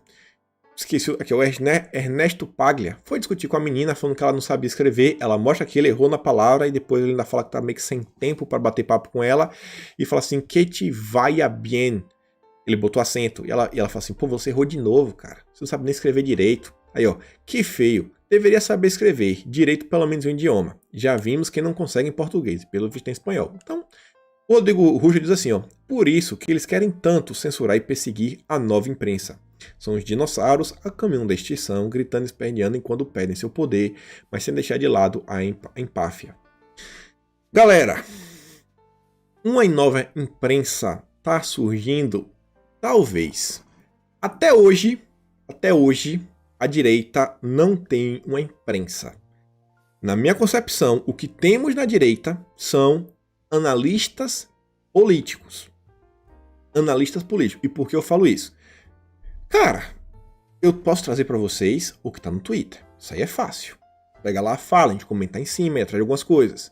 Esqueci, aqui, o Ernesto Paglia foi discutir com a menina, falando que ela não sabia escrever. Ela mostra que ele errou na palavra e depois ele ainda fala que tá meio que sem tempo para bater papo com ela. E fala assim, que te vaya bien. Ele botou acento. E ela fala assim, pô, você errou de novo, cara. Você não sabe nem escrever direito. Aí, ó, que feio. Deveria saber escrever direito pelo menos um idioma. Já vimos que não consegue em português, pelo visto em espanhol. Então, o Rodrigo Ruja diz assim, ó, por isso que eles querem tanto censurar e perseguir a nova imprensa. São os dinossauros a caminho da extinção, gritando e esperneando enquanto pedem seu poder, mas sem deixar de lado a empáfia. Galera, uma nova imprensa tá surgindo? Talvez. Até hoje, a direita não tem uma imprensa. Na minha concepção, o que temos na direita são analistas políticos. Analistas políticos. E por que eu falo isso? Cara, eu posso trazer para vocês o que tá no Twitter. Isso aí é fácil. Pega lá, fala, a gente comenta em cima e atrás de algumas coisas.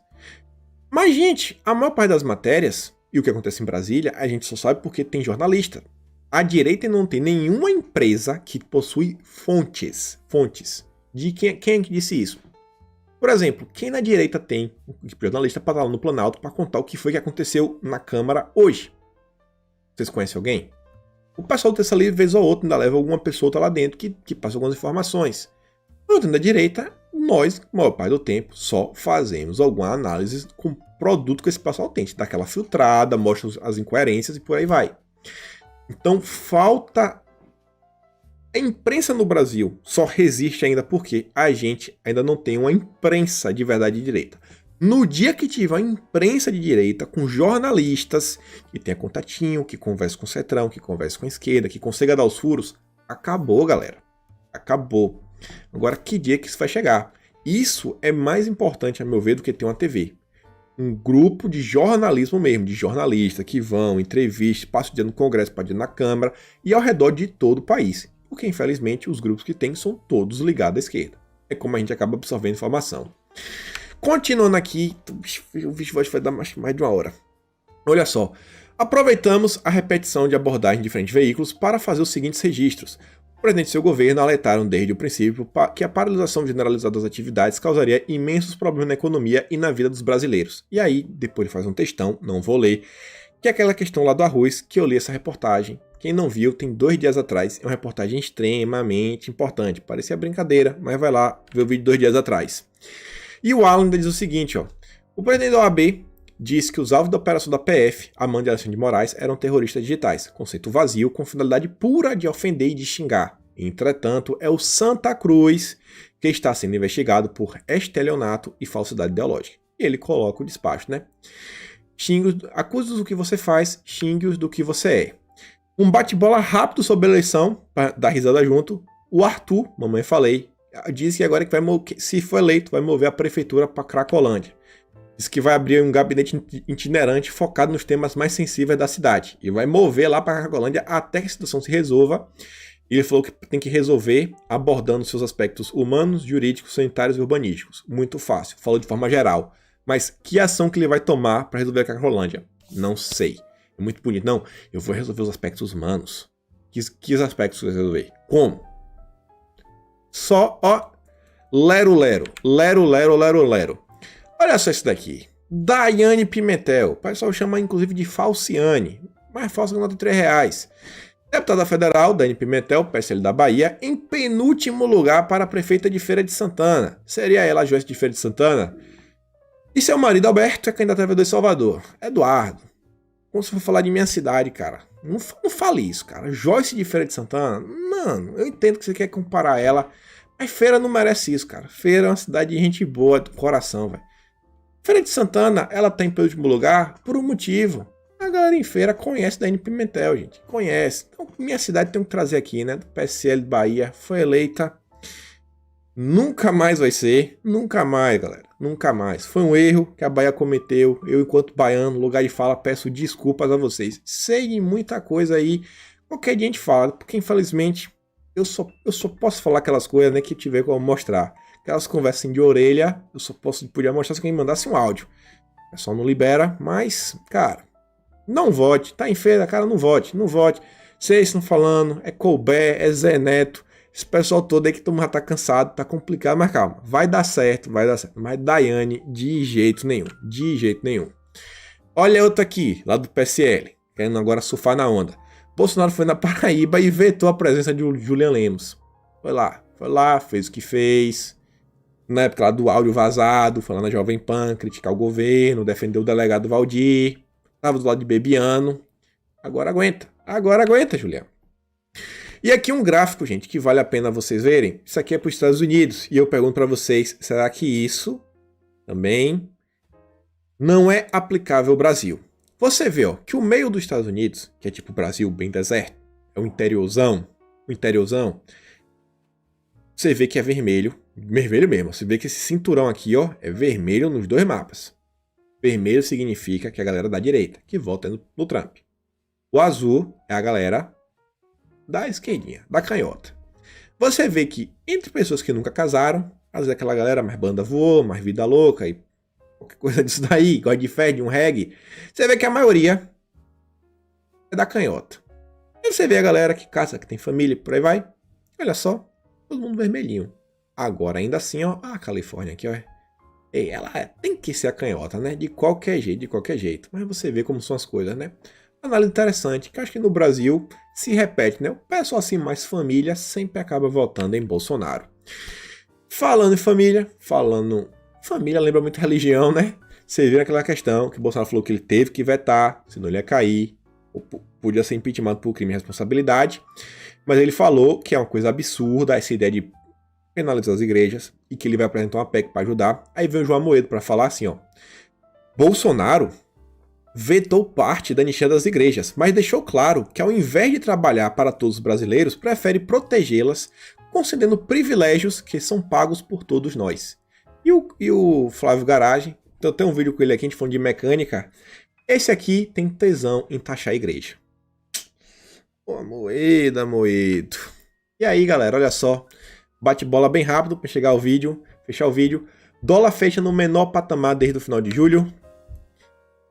Mas, gente, a maior parte das matérias e o que acontece em Brasília, a gente só sabe porque tem jornalista. A direita não tem nenhuma empresa que possui fontes. De quem é que disse isso? Por exemplo, quem na direita tem um jornalista para estar lá no Planalto para contar o que foi que aconteceu na Câmara hoje? Vocês conhecem alguém? O pessoal do Terça Livre, vez ou outra, ainda leva alguma pessoa lá dentro que passa algumas informações. No da direita, nós, a maior parte do tempo, só fazemos alguma análise com produto que esse pessoal tem. Dá aquela filtrada, mostra as incoerências e por aí vai. Então, falta... A imprensa no Brasil só resiste ainda porque a gente ainda não tem uma imprensa de verdade de direita. No dia que tiver uma imprensa de direita, com jornalistas, que tenha contatinho, que converse com o Cetrão, que converse com a esquerda, que consiga dar os furos, acabou, galera. Acabou. Agora, que dia que isso vai chegar? Isso é mais importante, a meu ver, do que ter uma TV. Um grupo de jornalismo mesmo, de jornalistas que vão, entrevistas, passam o dia no Congresso, passam o dia na Câmara e ao redor de todo o país. Porque, infelizmente, os grupos que tem são todos ligados à esquerda. É como a gente acaba absorvendo informação. Continuando aqui, o vídeo vai dar mais de uma hora. Olha só, aproveitamos a repetição de abordagem de diferentes veículos para fazer os seguintes registros. O presidente e seu governo alertaram desde o princípio que a paralisação generalizada das atividades causaria imensos problemas na economia e na vida dos brasileiros. E aí, depois ele faz um textão, não vou ler, que é aquela questão lá do arroz, que eu li essa reportagem. Quem não viu, tem 2 dias atrás, é uma reportagem extremamente importante. Parecia brincadeira, mas vai lá ver o vídeo 2 dias atrás. E o Alan ainda diz o seguinte, ó. O presidente da OAB disse que os alvos da operação da PF, a mãe de Alexandre de Moraes, eram terroristas digitais. Conceito vazio, com finalidade pura de ofender e de xingar. Entretanto, é o Santa Cruz que está sendo investigado por estelionato e falsidade ideológica. E ele coloca o despacho, né? Acusa-os do que você faz, xingue-os do que você é. Um bate-bola rápido sobre a eleição, para dar risada junto. O Arthur, mamãe falei, diz que agora que se for eleito, vai mover a prefeitura para Cracolândia. Diz que vai abrir um gabinete itinerante focado nos temas mais sensíveis da cidade. E vai mover lá para Cracolândia até que a situação se resolva. E ele falou que tem que resolver abordando seus aspectos humanos, jurídicos, sanitários e urbanísticos. Muito fácil, falou de forma geral. Mas que ação que ele vai tomar para resolver a Cracolândia? Não sei. É muito bonito. Não, eu vou resolver os aspectos humanos. Que aspectos você vai resolver? Como? Só, ó, lero. Olha só isso daqui. Daiane Pimentel. O pessoal chama inclusive de Falciane. Mais falsa que nota de R$3. Deputada federal, Daiane Pimentel, PSL da Bahia, em penúltimo lugar para a prefeita de Feira de Santana. Seria ela a Joyce de Feira de Santana? E seu marido Alberto é candidato a vereador de Salvador. Eduardo. Como se for falar de minha cidade, cara. Não fale isso, cara. Joyce de Feira de Santana, mano, eu entendo que você quer comparar ela, mas Feira não merece isso, cara. Feira é uma cidade de gente boa, do coração, velho. Feira de Santana, ela tá em penúltimo lugar por um motivo. A galera em Feira conhece Daiane Pimentel, gente. Conhece. Então, minha cidade tem que trazer aqui, né? Do PSL de Bahia, foi eleita. Nunca mais vai ser. Nunca mais, galera. Nunca mais. Foi um erro que a Bahia cometeu. Eu, enquanto baiano, lugar de fala, peço desculpas a vocês. Sei de muita coisa aí. Qualquer dia a gente fala, porque infelizmente eu só posso falar aquelas coisas, né, que tiver como mostrar. Aquelas conversas de orelha, eu só podia mostrar se alguém mandasse um áudio. O pessoal não libera, mas, cara, não vote. Tá em feira, cara, não vote. Não vote. Vocês estão falando, é Colbert, é Zé Neto. Esse pessoal todo aí que todo mundo já tá cansado, tá complicado, mas calma, vai dar certo. Mas Daiane, de jeito nenhum. Olha outra aqui, lá do PSL, querendo agora surfar na onda. Bolsonaro foi na Paraíba e vetou a presença de Julian Lemos. Foi lá, fez o que fez. Na época lá do áudio vazado, falando na Jovem Pan, criticar o governo, defender o delegado Valdir. Tava do lado de Bebiano. Agora aguenta, Julian. E aqui um gráfico, gente, que vale a pena vocês verem. Isso aqui é para os Estados Unidos. E eu pergunto para vocês, será que isso também não é aplicável ao Brasil? Você vê, ó, que o meio dos Estados Unidos, que é tipo o Brasil, bem deserto, é o interiorzão, você vê que é vermelho mesmo. Você vê que esse cinturão aqui, ó, é vermelho nos 2 mapas. Vermelho significa que é a galera da direita, que vota no Trump. O azul é a galera da esquerdinha, da canhota. Você vê que entre pessoas que nunca casaram, às vezes aquela galera mais banda voa, mais vida louca e qualquer coisa disso daí, gosta de fé, de um reggae, você vê que a maioria é da canhota. E você vê a galera que casa, que tem família, por aí vai. Olha só, todo mundo vermelhinho. Agora ainda assim, ó, a Califórnia aqui, ó. Ei, ela tem que ser a canhota, né? De qualquer jeito. Mas você vê como são as coisas, né? Análise interessante, que eu acho que no Brasil se repete, né? O pessoal assim mais família sempre acaba votando em Bolsonaro. Falando em família lembra muito religião, né? Você vira aquela questão que o Bolsonaro falou que ele teve que vetar, senão ele ia cair. podia ser impeachment por crime de responsabilidade, mas ele falou que é uma coisa absurda essa ideia de penalizar as igrejas e que ele vai apresentar uma PEC para ajudar. Aí veio o João Amoedo para falar assim, ó: Bolsonaro vetou parte da anistia das igrejas, mas deixou claro que ao invés de trabalhar para todos os brasileiros, prefere protegê-las, concedendo privilégios que são pagos por todos nós. E o Flávio Garagem, então tem um vídeo com ele aqui, a gente falando de mecânica. Esse aqui tem tesão em taxar a igreja. Pô, Amoedo. E aí, galera, olha só. Bate bola bem rápido para chegar ao vídeo, fechar o vídeo. Dólar fecha no menor patamar desde o final de julho.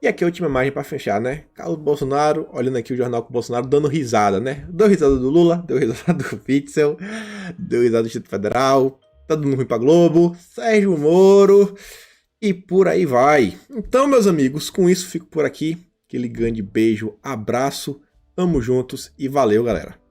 E aqui a última imagem para fechar, né? Carlos Bolsonaro, olhando aqui o jornal com o Bolsonaro, dando risada, né? Deu risada do Lula, deu risada do Witzel, deu risada do Distrito Federal, tá dando ruim pra Globo, Sérgio Moro e por aí vai. Então, meus amigos, com isso fico por aqui. Aquele grande beijo, abraço, tamo juntos e valeu, galera.